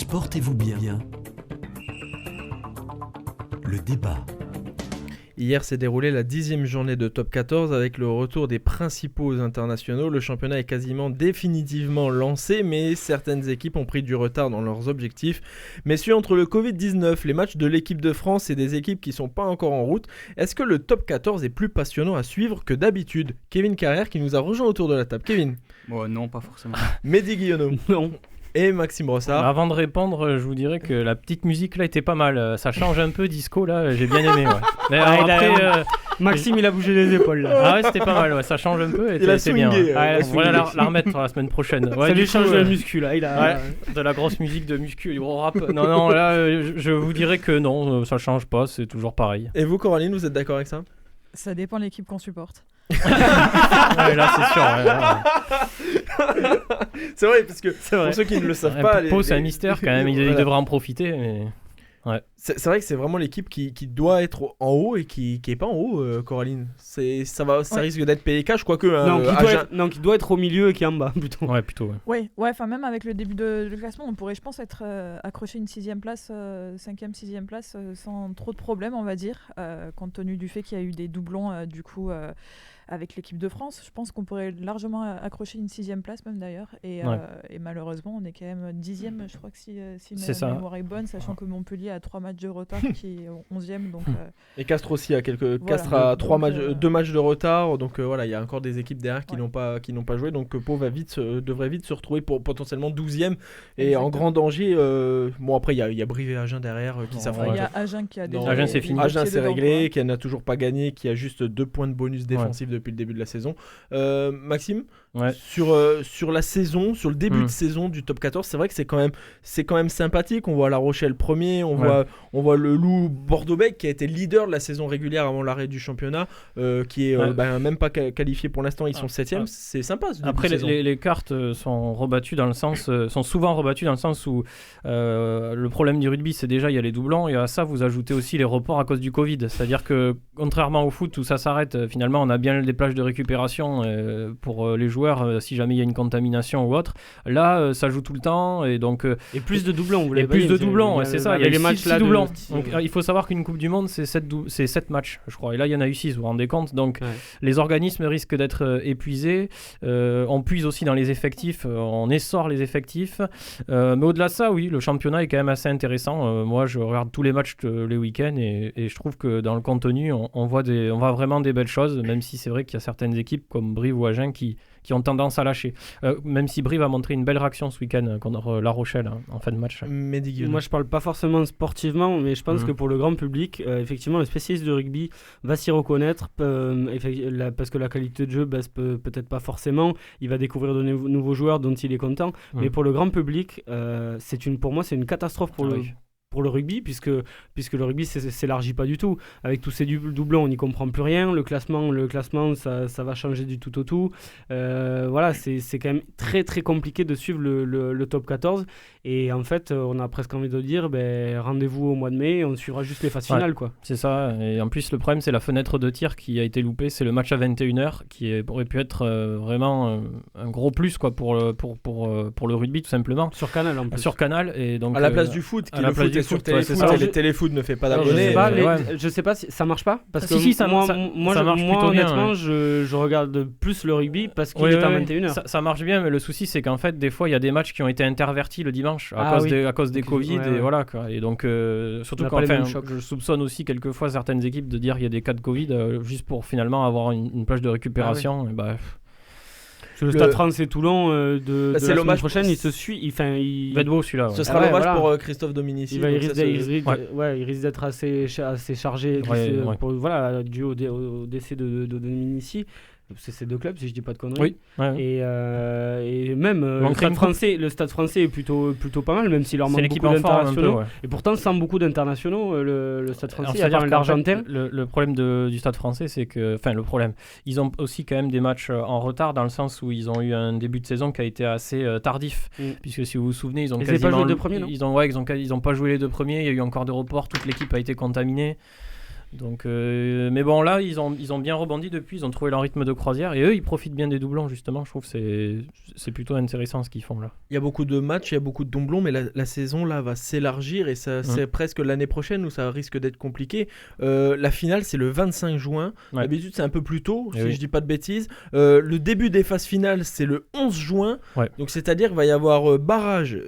[SPEAKER 1] Portez-vous bien. Le débat.
[SPEAKER 2] Hier s'est déroulée la 10e journée de Top 14 avec le retour des principaux internationaux. Le championnat est quasiment définitivement lancé, mais certaines équipes ont pris du retard dans leurs objectifs. Messieurs, entre le Covid-19, les matchs de l'équipe de France et des équipes qui ne sont pas encore en route, est-ce que le Top 14 est plus passionnant à suivre que d'habitude ? Kevin Carrière qui nous a rejoint autour de la table. Kevin ?
[SPEAKER 9] Non, pas forcément.
[SPEAKER 2] Mehdi Guillaume ?
[SPEAKER 6] Non.
[SPEAKER 2] Et Maxime Brossard.
[SPEAKER 7] Avant de répondre, je vous dirais que la petite musique là était pas mal. Ça change un peu disco là, j'ai bien aimé. Ouais. Mais après,
[SPEAKER 6] Maxime il a bougé les épaules là.
[SPEAKER 7] Ah ouais, c'était pas mal, ouais. Ça change un peu. Et
[SPEAKER 2] il a swingé.
[SPEAKER 7] Voilà la remettre la semaine prochaine. Ouais,
[SPEAKER 6] ça lui change de la muscu là.
[SPEAKER 7] De la grosse musique de muscu, du gros rap. Non, là je vous dirais que non, ça change pas, c'est toujours pareil.
[SPEAKER 2] Et vous Coraline, vous êtes d'accord avec ça ?
[SPEAKER 8] Ça dépend de l'équipe qu'on supporte.
[SPEAKER 7] Ouais, là c'est sûr.
[SPEAKER 2] C'est vrai, parce que pour ceux qui ne le savent pas,
[SPEAKER 7] c'est un mystère quand même. Il devrait en profiter. Mais... Ouais.
[SPEAKER 2] C'est vrai que c'est vraiment l'équipe qui doit être en haut et qui est pas en haut, Coraline. Ça risque d'être PK, je crois que.
[SPEAKER 6] Qui doit être au milieu et qui est en bas plutôt.
[SPEAKER 7] Ouais, plutôt.
[SPEAKER 8] Ouais, enfin même avec le début du classement, on pourrait, je pense, être accroché une 6e place, 5e, 6e place sans trop de problèmes, on va dire, compte tenu du fait qu'il y a eu des doublons du coup. Avec l'équipe de France, je pense qu'on pourrait largement accrocher une 6e place même d'ailleurs. Et malheureusement, on est quand même 10e, je crois que si ma mémoire est bonne, sachant que Montpellier a 3 matchs de retard, qui est 11e. Donc,
[SPEAKER 2] et Castres aussi a Castres a 2 matchs de retard. Donc voilà, il y a encore des équipes derrière qui n'ont pas joué. Donc Pau devrait vite se retrouver pour potentiellement 12e et en grand danger. Bon, après, il y a Brive et Agen derrière qui s'affrontent.
[SPEAKER 8] Il y a Agen qui a déjà.
[SPEAKER 7] Agen, c'est fini.
[SPEAKER 2] Agen, c'est réglé, qui n'a toujours pas gagné, qui a juste 2 points de bonus défensif depuis le début de la saison. Maxime, sur la saison, sur le début de saison du Top 14, c'est vrai que c'est quand même sympathique. On voit La Rochelle premier, on voit le Loup Bordeaux-Bègles qui a été leader de la saison régulière avant l'arrêt du championnat, qui est même pas qualifié pour l'instant. Ils sont 7e. C'est sympa.
[SPEAKER 7] Après, les cartes sont souvent rebattues dans le sens où le problème du rugby, c'est déjà il y a les doublons et à ça vous ajoutez aussi les reports à cause du Covid. C'est-à-dire que contrairement au foot où ça s'arrête, finalement on a bien des plages de récupération pour les joueurs si jamais il y a une contamination ou autre. Là, ça joue tout le temps et donc
[SPEAKER 6] et plus de doublons.
[SPEAKER 7] C'est ça. Il y a les matchs 6 doublons. Donc il faut savoir qu'une Coupe du Monde c'est 7 matchs, je crois. Et là il y en a eu 6. Vous vous rendez compte. Donc les organismes risquent d'être épuisés. On puise aussi dans les effectifs. On essore les effectifs. Mais au-delà de ça, oui, le championnat est quand même assez intéressant. Moi, je regarde tous les matchs les week-ends et je trouve que dans le contenu, on voit vraiment des belles choses, même si c'est vrai qu'il y a certaines équipes comme Brive ou Agen qui ont tendance à lâcher. Même si Brive a montré une belle réaction ce week-end contre La Rochelle en fin de match.
[SPEAKER 6] Moi, je parle pas forcément sportivement, mais je pense que pour le grand public, effectivement, le spécialiste de rugby va s'y reconnaître parce que la qualité de jeu baisse peut-être pas forcément. Il va découvrir de nouveaux joueurs dont il est content. Mais pour le grand public, pour moi, c'est une catastrophe pour le rugby, puisque le rugby s'élargit pas du tout. Avec tous ces doublons, on n'y comprend plus rien. Le classement ça va changer du tout au tout. Voilà, c'est quand même très très compliqué de suivre le top 14. Et en fait, on a presque envie de dire rendez-vous au mois de mai, on suivra juste les phases finales, quoi. C'est
[SPEAKER 7] ça. Et en plus, le problème, c'est la fenêtre de tir qui a été loupée. C'est le match à 21h qui aurait pu être vraiment un gros plus, quoi, pour le rugby, tout simplement.
[SPEAKER 6] Sur Canal, en plus.
[SPEAKER 7] Sur Canal. Et donc,
[SPEAKER 2] à la place du foot, qui le foot est sur Téléfoot, et Téléfoot ne fait pas d'abonnés.
[SPEAKER 6] Je sais pas si ça marche pas. Parce que
[SPEAKER 7] moi
[SPEAKER 6] honnêtement,
[SPEAKER 7] bien,
[SPEAKER 6] je regarde plus le rugby parce qu'il est à 21h.
[SPEAKER 7] Ça marche bien, mais le souci, c'est qu'en fait, des fois, il y a des matchs qui ont été intervertis le dimanche à cause des Covid. Et voilà, quoi. Et donc, surtout quand je soupçonne aussi quelquefois certaines équipes de dire qu'il y a des cas de Covid juste pour finalement avoir une plage de récupération.
[SPEAKER 6] Le Stade français Toulon de la semaine prochaine, il
[SPEAKER 7] va être beau celui-là.
[SPEAKER 2] Ce sera l'hommage pour Christophe Dominici.
[SPEAKER 6] Il risque d'être assez chargé dû au décès de Dominici. C'est ces deux clubs, si je dis pas de conneries. Et même le Stade français est plutôt pas mal, même s'il leur manque beaucoup d'internationaux. Et pourtant, sans beaucoup d'internationaux, le Stade français, il y a l'Argentin.
[SPEAKER 7] Le problème du Stade français, c'est que, ils ont aussi quand même des matchs en retard, dans le sens où ils ont eu un début de saison qui a été assez tardif, puisque si vous vous souvenez, ils ont quasiment
[SPEAKER 6] pas joué les deux premiers, non ?
[SPEAKER 7] Ils ont pas joué les deux premiers. Il y a eu encore des reports, toute l'équipe a été contaminée. Donc, mais bon, là, ils ont bien rebondi depuis, ils ont trouvé leur rythme de croisière et eux, ils profitent bien des doublons, justement. Je trouve que c'est plutôt intéressant ce qu'ils font là.
[SPEAKER 2] Il y a beaucoup de matchs, il y a beaucoup de doublons, mais la saison là va s'élargir et c'est presque l'année prochaine où ça risque d'être compliqué. La finale, c'est le 25 juin. Ouais. D'habitude, c'est un peu plus tôt, si je dis pas de bêtises. Le début des phases finales, c'est le 11 juin. Ouais. Donc, c'est-à-dire qu'il va y avoir barrage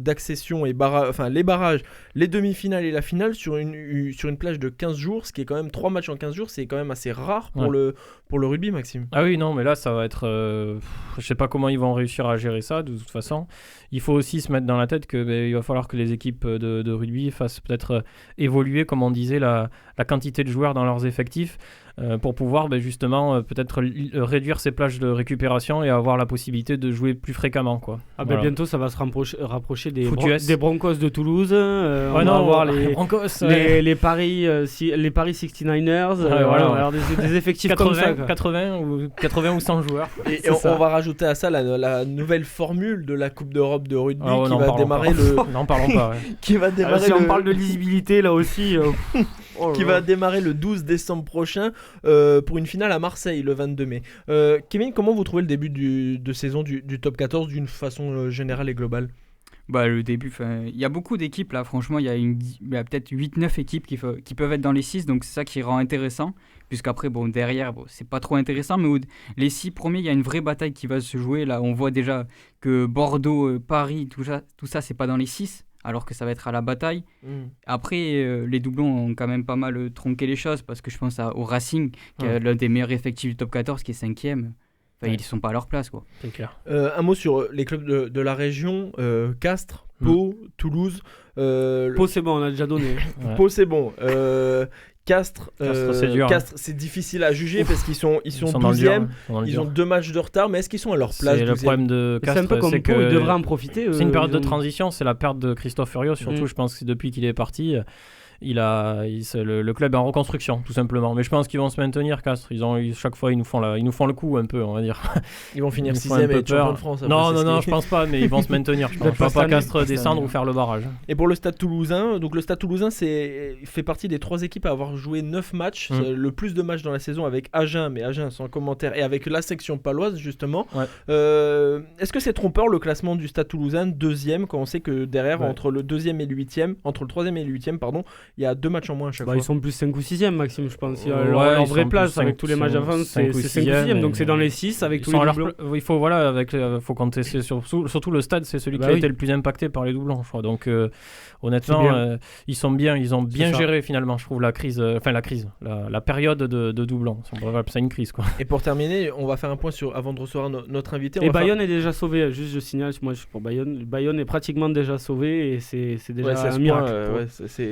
[SPEAKER 2] d'accession et les barrages, les demi-finales et la finale sur une plage de 15 jours, ce qui est quand même 3 matchs en 15 jours, c'est quand même assez rare pour le rugby, Maxime.
[SPEAKER 7] Ah oui, non, mais là, ça va être... je sais pas comment ils vont réussir à gérer ça, de toute façon. Il faut aussi se mettre dans la tête qu'il va falloir que les équipes de rugby fassent peut-être évoluer, comme on disait, la quantité de joueurs dans leurs effectifs pour pouvoir justement peut-être réduire ces plages de récupération et avoir la possibilité de jouer plus fréquemment, quoi.
[SPEAKER 6] Voilà. Bientôt, ça va se rapprocher des Broncos de Toulouse. On va avoir les Paris 69ers. On va avoir des effectifs
[SPEAKER 7] 80,
[SPEAKER 6] comme ça.
[SPEAKER 7] 80 ou 100 joueurs.
[SPEAKER 2] Et on va rajouter à ça la nouvelle formule de la Coupe d'Europe de rugby qui va démarrer
[SPEAKER 7] N'en parlons pas.
[SPEAKER 2] Qui va démarrer.
[SPEAKER 6] Si on parle de lisibilité là aussi.
[SPEAKER 2] Qui va démarrer le 12 décembre prochain pour une finale à Marseille le 22 mai. Kevin, comment vous trouvez le début de saison du top 14 d'une façon générale et globale ?
[SPEAKER 9] Le début, il y a beaucoup d'équipes là, franchement, il y a peut-être 8-9 équipes qui peuvent être dans les 6, donc c'est ça qui rend intéressant, puisqu'après, derrière, c'est pas trop intéressant, mais les 6 premiers, il y a une vraie bataille qui va se jouer, là, on voit déjà que Bordeaux, Paris, tout ça, c'est pas dans les 6, alors que ça va être à la bataille. Après, les doublons ont quand même pas mal tronqué les choses, parce que je pense au Racing, qui est l'un des meilleurs effectifs du top 14, qui est 5e. Ils ne sont pas à leur place, quoi.
[SPEAKER 7] C'est clair.
[SPEAKER 2] Un mot sur les clubs de la région, Castres, Pau, Toulouse.
[SPEAKER 6] Pau, c'est bon, on a déjà donné.
[SPEAKER 2] Pau, c'est bon. Castres,
[SPEAKER 7] c'est dur.
[SPEAKER 2] Castres, c'est difficile à juger parce qu'ils sont 12e, ils ont 2 matchs de retard, mais est-ce qu'ils sont à leur place?
[SPEAKER 7] C'est le problème de Castres,
[SPEAKER 6] c'est un peu comme Pau, ils devraient en profiter.
[SPEAKER 7] C'est une période de transition, c'est la perte de Christophe Furios, surtout je pense que depuis qu'il est parti, le club est en reconstruction, tout simplement. Mais je pense qu'ils vont se maintenir, Castres. Chaque fois, ils nous font le coup un peu, on va dire.
[SPEAKER 2] Ils vont finir 6e et champion de France.
[SPEAKER 7] Non, je pense pas, mais ils vont se maintenir. Je pense pas Castres descendre ou faire le barrage.
[SPEAKER 2] Et pour le Stade Toulousain, donc le Stade Toulousain fait partie des 3 équipes à avoir joué 9 matchs, le plus de matchs dans la saison avec Agen, mais Agen sans commentaire, et avec la section paloise justement. Ouais. Est-ce que c'est trompeur le classement du Stade Toulousain 2e quand on sait que derrière, entre le 2e et le 8e, entre le 3e et le 8e, pardon, il y a 2 matchs en moins à chaque fois.
[SPEAKER 6] Ils sont plus 5 ou 6e, Maxime, je pense. Leur vraie place avec tous les matchs d'avance, c'est 5 ou 6e, donc c'est dans les 6 avec tous les doublons.
[SPEAKER 7] Il faut compter surtout le Stade, c'est celui qui a été le plus impacté par les doublons, je crois. Donc honnêtement, ils ont bien géré finalement, je trouve, la période de doublons. C'est une crise, quoi.
[SPEAKER 2] Et pour terminer, on va faire un point avant de recevoir notre invité.
[SPEAKER 6] Et Bayonne est déjà sauvé, juste je signale, moi je suis pour Bayonne. Bayonne est pratiquement déjà sauvé et c'est déjà un miracle.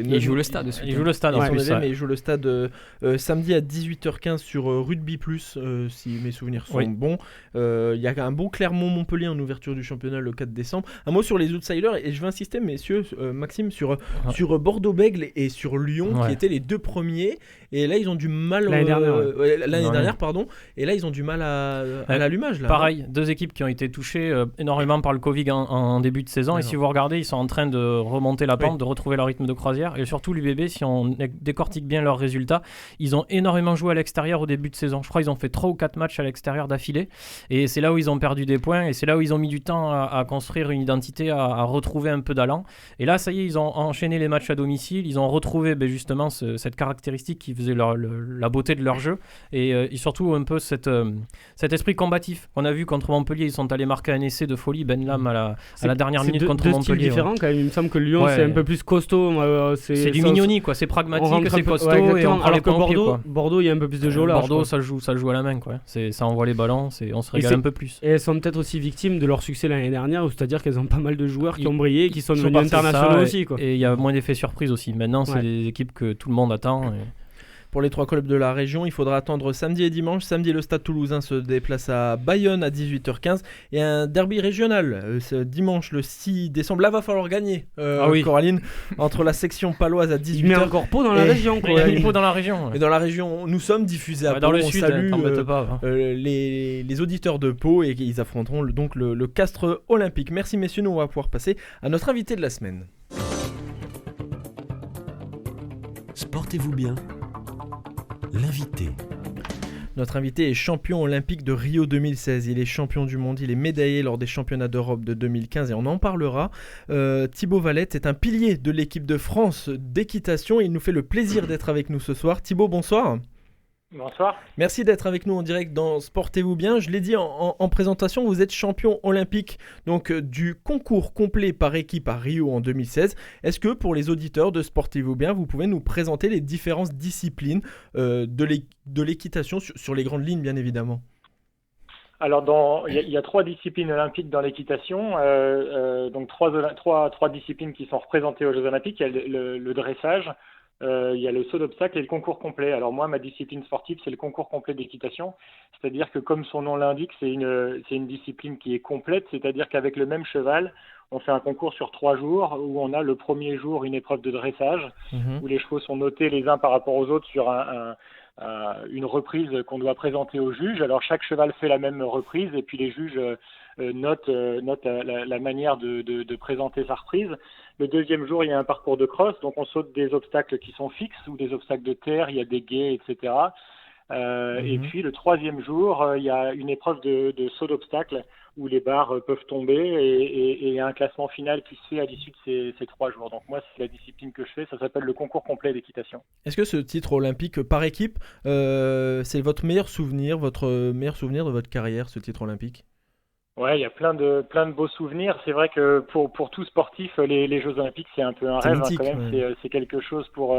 [SPEAKER 9] Il joue le Stade.
[SPEAKER 7] Il joue le Stade en plus.
[SPEAKER 2] Mais il joue le Stade samedi à 18h15 sur Rugby Plus, si mes souvenirs sont bons. Il y a un bon Clermont-Montpellier en ouverture du championnat le 4 décembre. Un mot sur les outsiders, et je vais insister, messieurs, Maxime, sur Bordeaux-Bègles et sur Lyon, qui étaient les 2 premiers. Et là, ils ont du mal l'année dernière, pardon. Et là, ils ont du mal à l'allumage. Là,
[SPEAKER 7] pareil, 2 équipes qui ont été touchées énormément par le Covid en début de saison. Et si vous regardez, ils sont en train de remonter la pente, de retrouver leur rythme de croisière. Et surtout, l'UBB, si on décortique bien leurs résultats, ils ont énormément joué à l'extérieur au début de saison. Je crois qu'ils ont fait 3 ou 4 matchs à l'extérieur d'affilée. Et c'est là où ils ont perdu des points. Et c'est là où ils ont mis du temps à construire une identité, à retrouver un peu d'allant. Et là, ça y est, ils ont enchaîné les matchs à domicile. Ils ont retrouvé justement cette caractéristique qui faisait la beauté de leur jeu. Et surtout un peu cet esprit combatif. On a vu contre Montpellier, ils sont allés marquer un essai de folie. Ben Lam à la dernière minute contre Montpellier.
[SPEAKER 6] C'est différent quand même. Il me semble que Lyon, c'est un peu plus costaud.
[SPEAKER 7] C'est du mignoni, quoi. C'est pragmatique, c'est costaud. Et on
[SPEAKER 6] alors que Bordeaux, il y a un peu plus de jeu là.
[SPEAKER 7] Bordeaux, ça joue à la main, quoi. Ça envoie les ballons, on se régale un peu plus.
[SPEAKER 6] Et elles sont peut-être aussi victimes de leur succès l'année dernière, c'est-à-dire qu'elles ont pas mal de joueurs qui ont brillé et qui sont devenus internationaux aussi, quoi.
[SPEAKER 7] Et il y a moins d'effets surprises aussi. Maintenant, c'est des équipes que tout le monde attend.
[SPEAKER 2] Pour les 3 clubs de la région, il faudra attendre samedi et dimanche. Samedi, le Stade Toulousain se déplace à Bayonne à 18h15 et un derby régional dimanche le 6 décembre. Là, va falloir gagner, Coraline, entre la section paloise à 18h.
[SPEAKER 6] Il met encore Pau dans la région.
[SPEAKER 7] Il y a Pau dans la région.
[SPEAKER 2] Et dans la région, nous sommes diffusés à Pau.
[SPEAKER 7] Dans le sud,
[SPEAKER 2] salue les auditeurs de Pau et ils affronteront donc le Castres Olympique. Merci messieurs, nous on va pouvoir passer à notre invité de la semaine.
[SPEAKER 1] Sportez-vous bien. L'invité.
[SPEAKER 2] Notre invité est champion olympique de Rio 2016. Il est champion du monde, il est médaillé lors des championnats d'Europe de 2015 et on en parlera. Thibaut Valette est un pilier de l'équipe de France d'équitation. Il nous fait le plaisir d'être avec nous ce soir. Thibaut, bonsoir.
[SPEAKER 10] Bonsoir.
[SPEAKER 2] Merci d'être avec nous en direct dans Sportez-vous bien. Je l'ai dit en présentation, vous êtes champion olympique donc, du concours complet par équipe à Rio en 2016. Est-ce que pour les auditeurs de Sportez-vous bien, vous pouvez nous présenter les différentes disciplines de l'équitation sur les grandes lignes, bien évidemment?
[SPEAKER 10] Alors, il y a 3 disciplines olympiques dans l'équitation, donc trois disciplines qui sont représentées aux Jeux olympiques. Il y a le dressage, il y a le saut d'obstacle et le concours complet. Alors moi, ma discipline sportive, c'est le concours complet d'équitation. C'est-à-dire que comme son nom l'indique, c'est une discipline qui est complète. C'est-à-dire qu'avec le même cheval, on fait un concours sur 3 jours où on a le premier jour une épreuve de dressage, où les chevaux sont notés les uns par rapport aux autres sur une reprise qu'on doit présenter aux juges. Alors chaque cheval fait la même reprise et puis les juges notent la manière de présenter sa reprise. Le deuxième jour, il y a un parcours de cross, donc on saute des obstacles qui sont fixes ou des obstacles de terre, il y a des guets, etc. Et puis le troisième jour, il y a une épreuve de saut d'obstacles où les barres peuvent tomber et il y a un classement final qui se fait à l'issue de ces 3 jours. Donc moi, c'est la discipline que je fais, ça s'appelle le concours complet d'équitation.
[SPEAKER 2] Est-ce que ce titre olympique par équipe, c'est votre meilleur souvenir de votre carrière, ce titre olympique?
[SPEAKER 10] Ouais, il y a plein de beaux souvenirs. C'est vrai que pour tout sportif, les Jeux olympiques, c'est un peu un rêve
[SPEAKER 2] mythique,
[SPEAKER 10] quand même.
[SPEAKER 2] Ouais.
[SPEAKER 10] C'est quelque chose pour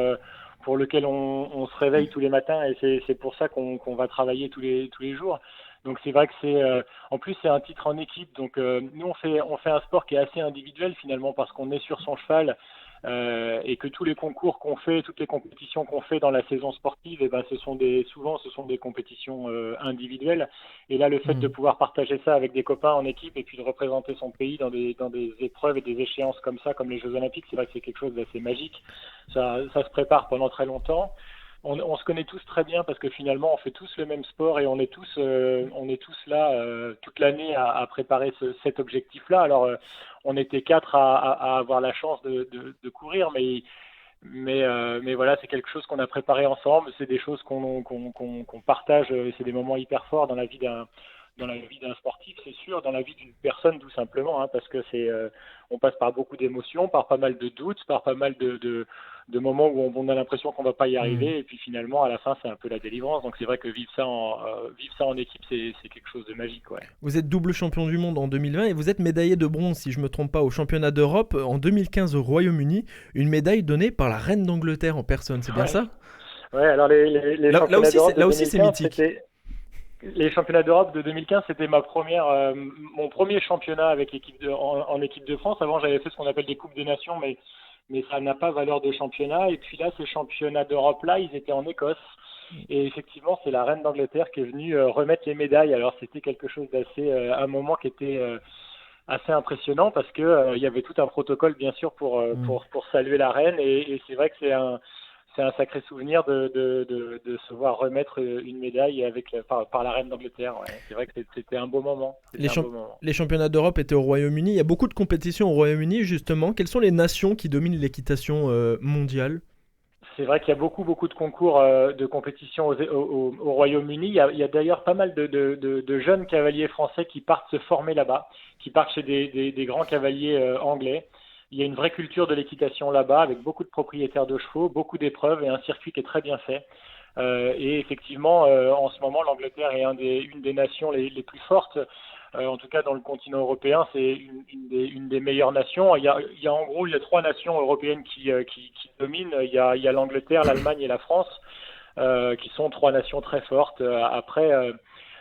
[SPEAKER 10] lequel on se réveille tous les matins et c'est pour ça qu'on va travailler tous les jours. Donc c'est vrai que en plus c'est un titre en équipe. Donc nous on fait un sport qui est assez individuel finalement parce qu'on est sur son cheval et que tous les concours qu'on fait, toutes les compétitions qu'on fait dans la saison sportive, souvent ce sont des compétitions individuelles. Et là le fait de pouvoir partager ça avec des copains en équipe et puis de représenter son pays dans des épreuves et des échéances comme ça, comme les Jeux olympiques, c'est vrai que c'est quelque chose d'assez magique. Ça se prépare pendant très longtemps. On se connaît tous très bien parce que finalement on fait tous le même sport et on est tous là toute l'année à préparer cet objectif-là. Alors on était 4 à avoir la chance de courir, mais voilà, c'est quelque chose qu'on a préparé ensemble. C'est des choses qu'on partage. C'est des moments hyper forts dans la vie d'un sportif, c'est sûr, dans la vie d'une personne tout simplement, parce que on passe par beaucoup d'émotions, par pas mal de doutes, par pas mal de moments où on a l'impression qu'on va pas y arriver, et puis finalement à la fin c'est un peu la délivrance. Donc c'est vrai que vivre ça en équipe, c'est quelque chose de magique. Ouais.
[SPEAKER 2] Vous êtes double champion du monde en 2020 et vous êtes médaillé de bronze, si je me trompe pas, au championnat d'Europe en 2015 au Royaume-Uni, une médaille donnée par la reine d'Angleterre en personne, c'est bien ça?
[SPEAKER 10] Ouais, alors les championnats d'Europe
[SPEAKER 2] là aussi c'est mythique.
[SPEAKER 10] Les championnats d'Europe de 2015, c'était mon premier championnat avec en équipe de France. Avant, j'avais fait ce qu'on appelle des Coupes des Nations, mais ça n'a pas valeur de championnat. Et puis là, ces championnats d'Europe-là, ils étaient en Écosse. Et effectivement, c'est la reine d'Angleterre qui est venue remettre les médailles. Alors, c'était quelque chose un moment qui était assez impressionnant parce que il y avait tout un protocole, bien sûr, pour saluer la reine. Et c'est vrai que c'est un sacré souvenir de se voir remettre une médaille par la reine d'Angleterre. Ouais. C'est vrai que c'était un beau moment.
[SPEAKER 2] Les championnats d'Europe étaient au Royaume-Uni. Il y a beaucoup de compétitions au Royaume-Uni, justement. Quelles sont les nations qui dominent l'équitation mondiale?
[SPEAKER 10] C'est vrai qu'il y a beaucoup de concours de compétition au Royaume-Uni. Il y a d'ailleurs pas mal de jeunes cavaliers français qui partent se former là-bas, qui partent chez des grands cavaliers anglais. Il y a une vraie culture de l'équitation là-bas, avec beaucoup de propriétaires de chevaux, beaucoup d'épreuves et un circuit qui est très bien fait. Et effectivement, en ce moment, l'Angleterre est une des nations les plus fortes. En tout cas, dans le continent européen, c'est une des meilleures nations. Il y a en gros 3 nations européennes qui dominent. Il y a l'Angleterre, l'Allemagne et la France, qui sont 3 nations très fortes. Après,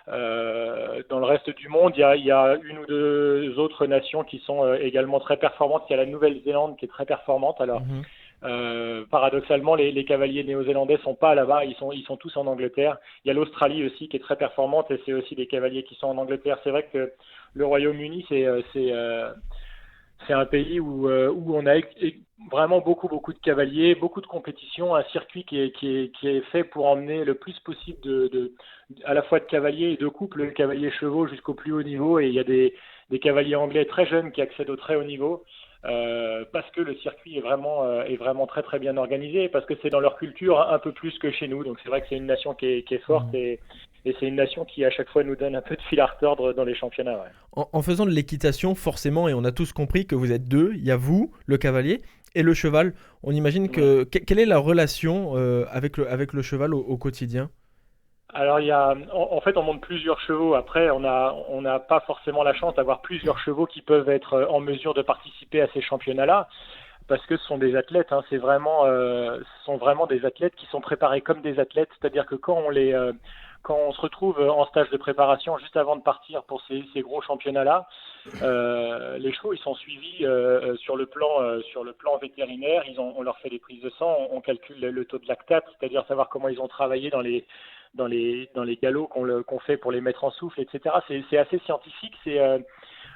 [SPEAKER 10] dans le reste du monde, il y a 1 ou 2 autres nations qui sont également très performantes. Il y a la Nouvelle-Zélande qui est très performante. Alors, paradoxalement, les cavaliers néo-zélandais sont pas là-bas, ils sont tous en Angleterre. Il y a l'Australie aussi qui est très performante et c'est aussi des cavaliers qui sont en Angleterre. C'est vrai que le Royaume-Uni, c'est un pays où on a vraiment beaucoup de cavaliers, beaucoup de compétitions, un circuit qui est fait pour emmener le plus possible à la fois de cavaliers et de couples cavaliers chevaux jusqu'au plus haut niveau. Et il y a des cavaliers anglais très jeunes qui accèdent au très haut niveau. parce que le circuit est vraiment très très bien organisé, parce que c'est dans leur culture un peu plus que chez nous. Donc c'est vrai que c'est une nation qui est forte et c'est une nation qui à chaque fois nous donne un peu de fil à retordre dans les championnats. Ouais.
[SPEAKER 2] En faisant de l'équitation, forcément, et on a tous compris que vous êtes deux, il y a vous, le cavalier, et le cheval. On imagine que quelle est la relation avec le cheval au quotidien ?
[SPEAKER 10] Alors en fait on monte plusieurs chevaux. Après on n'a pas forcément la chance d'avoir plusieurs chevaux qui peuvent être en mesure de participer à ces championnats-là, parce que ce sont des athlètes. Ce sont vraiment des athlètes qui sont préparés comme des athlètes. C'est-à-dire que quand on se retrouve en stage de préparation juste avant de partir pour ces gros championnats-là, les chevaux ils sont suivis sur le plan vétérinaire. On leur fait des prises de sang, on calcule le taux de lactate, c'est-à-dire savoir comment ils ont travaillé dans les galops qu'on fait pour les mettre en souffle, etc. C'est assez scientifique.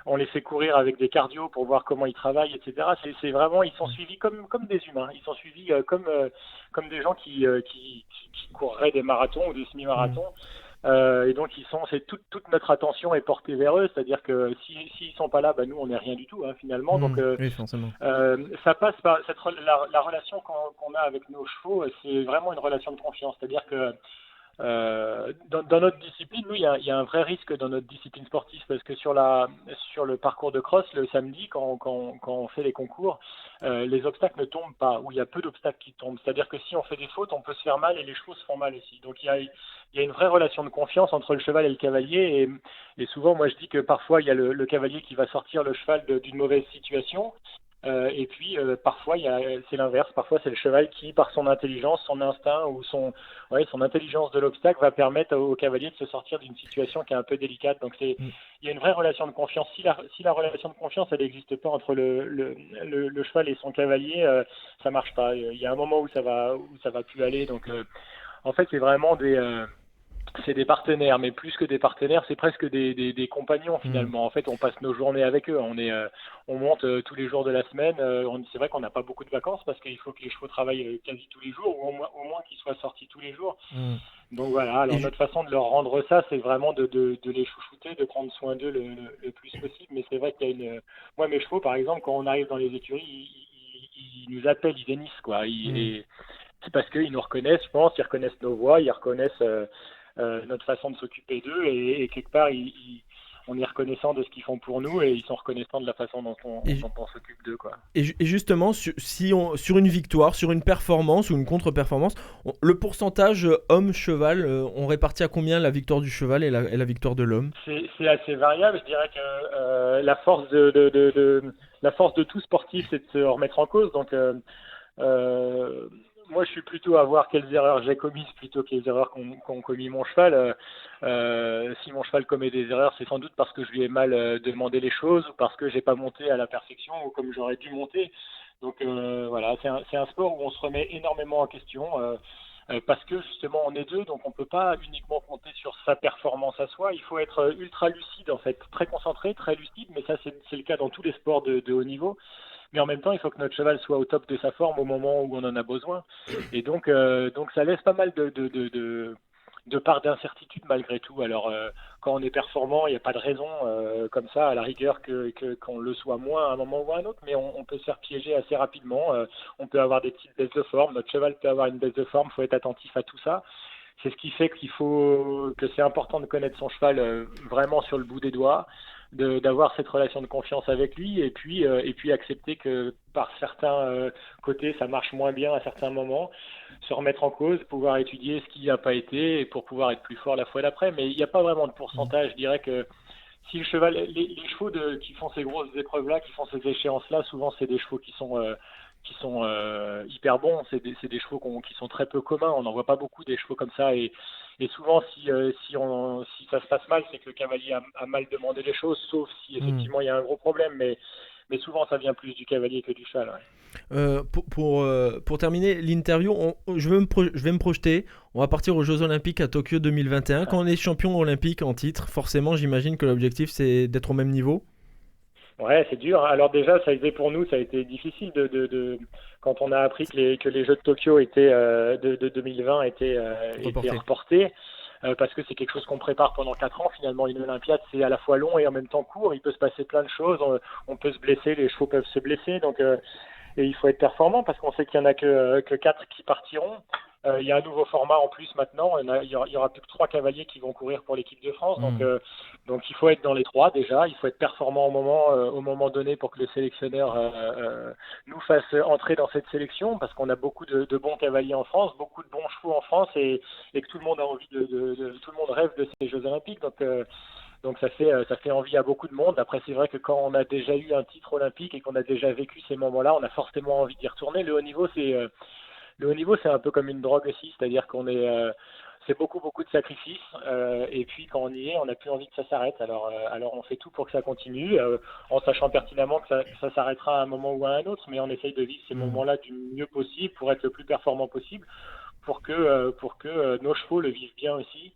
[SPEAKER 10] On les fait courir avec des cardios pour voir comment ils travaillent, etc. C'est vraiment, ils sont suivis comme des humains. Ils sont suivis comme des gens qui courraient des marathons ou des semi-marathons. Et donc toute notre attention est portée vers eux. C'est-à-dire que s'ils sont pas là, nous on n'est rien du tout finalement. Donc
[SPEAKER 2] oui, forcément.
[SPEAKER 10] Ça passe par la relation qu'on a avec nos chevaux. C'est vraiment une relation de confiance. C'est-à-dire que dans notre discipline, nous, il y a un vrai risque dans notre discipline sportive, parce que sur le parcours de cross, le samedi, quand on fait les concours, les obstacles ne tombent pas, ou il y a peu d'obstacles qui tombent. C'est-à-dire que si on fait des fautes, on peut se faire mal et les chevaux se font mal aussi. Donc il y a une vraie relation de confiance entre le cheval et le cavalier, et souvent, moi je dis que parfois il y a le cavalier qui va sortir le cheval d'une mauvaise situation. Et puis parfois c'est l'inverse, parfois c'est le cheval qui, par son intelligence, son instinct ou son intelligence de l'obstacle, va permettre au cavalier de se sortir d'une situation qui est un peu délicate. Donc il y a une vraie relation de confiance. Si la relation de confiance elle n'existe pas entre le cheval et son cavalier, ça marche pas. Il y a un moment où ça va plus aller. Donc en fait c'est vraiment c'est des partenaires, mais plus que des partenaires, c'est presque des compagnons finalement. En fait, on passe nos journées avec eux. On monte tous les jours de la semaine. C'est vrai qu'on n'a pas beaucoup de vacances parce qu'il faut que les chevaux travaillent quasi tous les jours, ou au moins qu'ils soient sortis tous les jours. Donc voilà. Alors notre façon de leur rendre ça, c'est vraiment de les chouchouter, de prendre soin d'eux le plus possible. Mais c'est vrai qu'il y a moi, mes chevaux, par exemple, quand on arrive dans les écuries, ils nous appellent, ils hennissent, quoi. Et c'est parce qu'ils nous reconnaissent, je pense. Ils reconnaissent nos voix, ils reconnaissent notre façon de s'occuper d'eux, et quelque part on est reconnaissant de ce qu'ils font pour nous, et ils sont reconnaissants de la façon dont on s'occupe d'eux, quoi.
[SPEAKER 2] Et justement, sur une victoire, sur une performance ou une contre-performance, le pourcentage homme-cheval, on répartit à combien la victoire du cheval et la victoire de l'homme ?
[SPEAKER 10] C'est assez variable. Je dirais que la force de tout sportif, c'est de se remettre en cause. Donc moi, je suis plutôt à voir quelles erreurs j'ai commises plutôt que les erreurs qu'ont commis mon cheval. Si mon cheval commet des erreurs, c'est sans doute parce que je lui ai mal demandé les choses, ou parce que j'ai pas monté à la perfection, ou comme j'aurais dû monter. Donc voilà, c'est un sport où on se remet énormément en question, parce que justement on est deux, donc on peut pas uniquement compter sur sa performance à soi. Il faut être ultra lucide, en fait, très concentré, très lucide, mais ça c'est le cas dans tous les sports de haut niveau. Mais en même temps, il faut que notre cheval soit au top de sa forme au moment où on en a besoin. Et donc ça laisse pas mal de part d'incertitude malgré tout. Alors, quand on est performant, il n'y a pas de raison comme ça, à la rigueur, qu'on le soit moins à un moment ou à un autre, mais on peut se faire piéger assez rapidement. On peut avoir des petites baisses de forme. Notre cheval peut avoir une baisse de forme. Il faut être attentif à tout ça. C'est ce qui fait que c'est important de connaître son cheval vraiment sur le bout des doigts, d'avoir cette relation de confiance avec lui, et puis accepter que par certains côtés ça marche moins bien à certains moments, se remettre en cause, pouvoir étudier ce qui n'a pas été, et pour pouvoir être plus fort la fois d'après. Mais il n'y a pas vraiment de pourcentage. Je dirais que si le cheval, les chevaux qui font ces grosses épreuves là, qui font ces échéances là, souvent c'est des chevaux qui sont hyper bons. C'est des chevaux qui sont très peu communs. On n'en voit pas beaucoup des chevaux comme ça, et souvent si ça se passe mal, c'est que le cavalier a mal demandé les choses, sauf si effectivement il y a un gros problème, mais souvent ça vient plus du cavalier que du cheval.
[SPEAKER 2] Pour terminer l'interview, je vais me projeter. On va partir aux Jeux Olympiques à Tokyo 2021. Quand on est champion olympique en titre, forcément j'imagine que l'objectif c'est d'être au même niveau.
[SPEAKER 10] Ouais, c'est dur. Alors déjà, ça a été pour nous, ça a été difficile quand on a appris que les Jeux de Tokyo de 2020 étaient reportés. parce que c'est quelque chose qu'on prépare pendant 4 ans. Finalement, une Olympiade, c'est à la fois long et en même temps court. Il peut se passer plein de choses. On peut se blesser, les chevaux peuvent se blesser. Donc, et il faut être performant parce qu'on sait qu'il n'y en a que 4 qui partiront. Il y a un nouveau format en plus maintenant. Il y aura plus que 3 cavaliers qui vont courir pour l'équipe de France. Donc il faut être dans les 3 déjà. Il faut être performant au moment donné pour que le sélectionneur nous fasse entrer dans cette sélection, parce qu'on a beaucoup de bons cavaliers en France, beaucoup de bons chevaux en France, et que tout le monde a envie tout le monde rêve de ces Jeux Olympiques. Donc ça fait envie à beaucoup de monde. Après, c'est vrai que quand on a déjà eu un titre olympique et qu'on a déjà vécu ces moments-là, on a forcément envie d'y retourner. Le haut niveau, c'est un peu comme une drogue aussi, c'est-à-dire c'est beaucoup de sacrifices, et puis quand on y est, on n'a plus envie que ça s'arrête. Alors on fait tout pour que ça continue, en sachant pertinemment que ça s'arrêtera à un moment ou à un autre, mais on essaye de vivre ces moments-là du mieux possible pour être le plus performant possible, pour que nos chevaux le vivent bien aussi.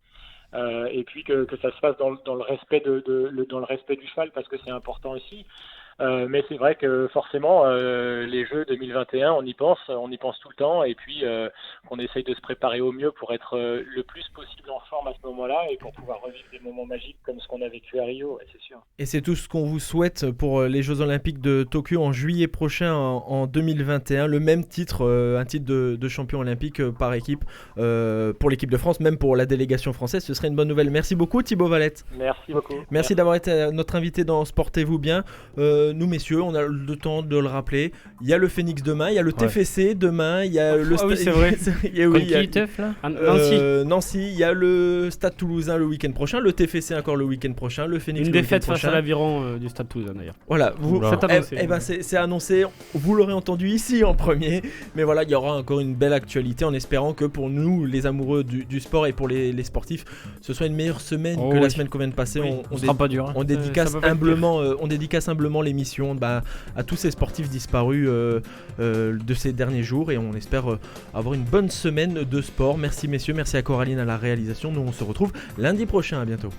[SPEAKER 10] Et puis que ça se fasse dans le respect dans le respect du cheval, parce que c'est important aussi. Mais c'est vrai que forcément, les Jeux 2021, on y pense tout le temps, et puis qu'on essaye de se préparer au mieux pour être le plus possible en forme à ce moment-là, et pour pouvoir revivre des moments magiques comme ce qu'on a vécu à Rio, c'est sûr.
[SPEAKER 2] Et c'est tout ce qu'on vous souhaite pour les Jeux Olympiques de Tokyo en juillet prochain, en 2021. Le même titre, un titre de champion olympique par équipe pour l'équipe de France, même pour la délégation française, ce serait une bonne nouvelle. Merci beaucoup Thibaut Valette.
[SPEAKER 10] Merci beaucoup.
[SPEAKER 2] Merci d'avoir été notre invité dans Sportez-vous bien. Nous messieurs, on a le temps de le rappeler. Il y a le Phoenix demain, il y a le TFC demain, il y a le
[SPEAKER 6] oui, c'est vrai.
[SPEAKER 2] Nancy, il y a le Stade Toulousain le week-end prochain, le TFC encore le week-end prochain, le Phoenix
[SPEAKER 6] une défaite face à l'Aviron du Stade Toulousain d'ailleurs.
[SPEAKER 2] Voilà, c'est annoncé, vous l'aurez entendu ici en premier, mais voilà, il y aura encore une belle actualité en espérant que pour nous, les amoureux du sport et pour les sportifs, ce soit une meilleure semaine que la semaine qu'on vient de passer. On dédicace humblement l'émission à tous ces sportifs disparus de ces derniers jours, et on espère avoir une bonne semaine de sport. Merci messieurs, merci à Coraline à la réalisation. Nous on se retrouve lundi prochain, à bientôt.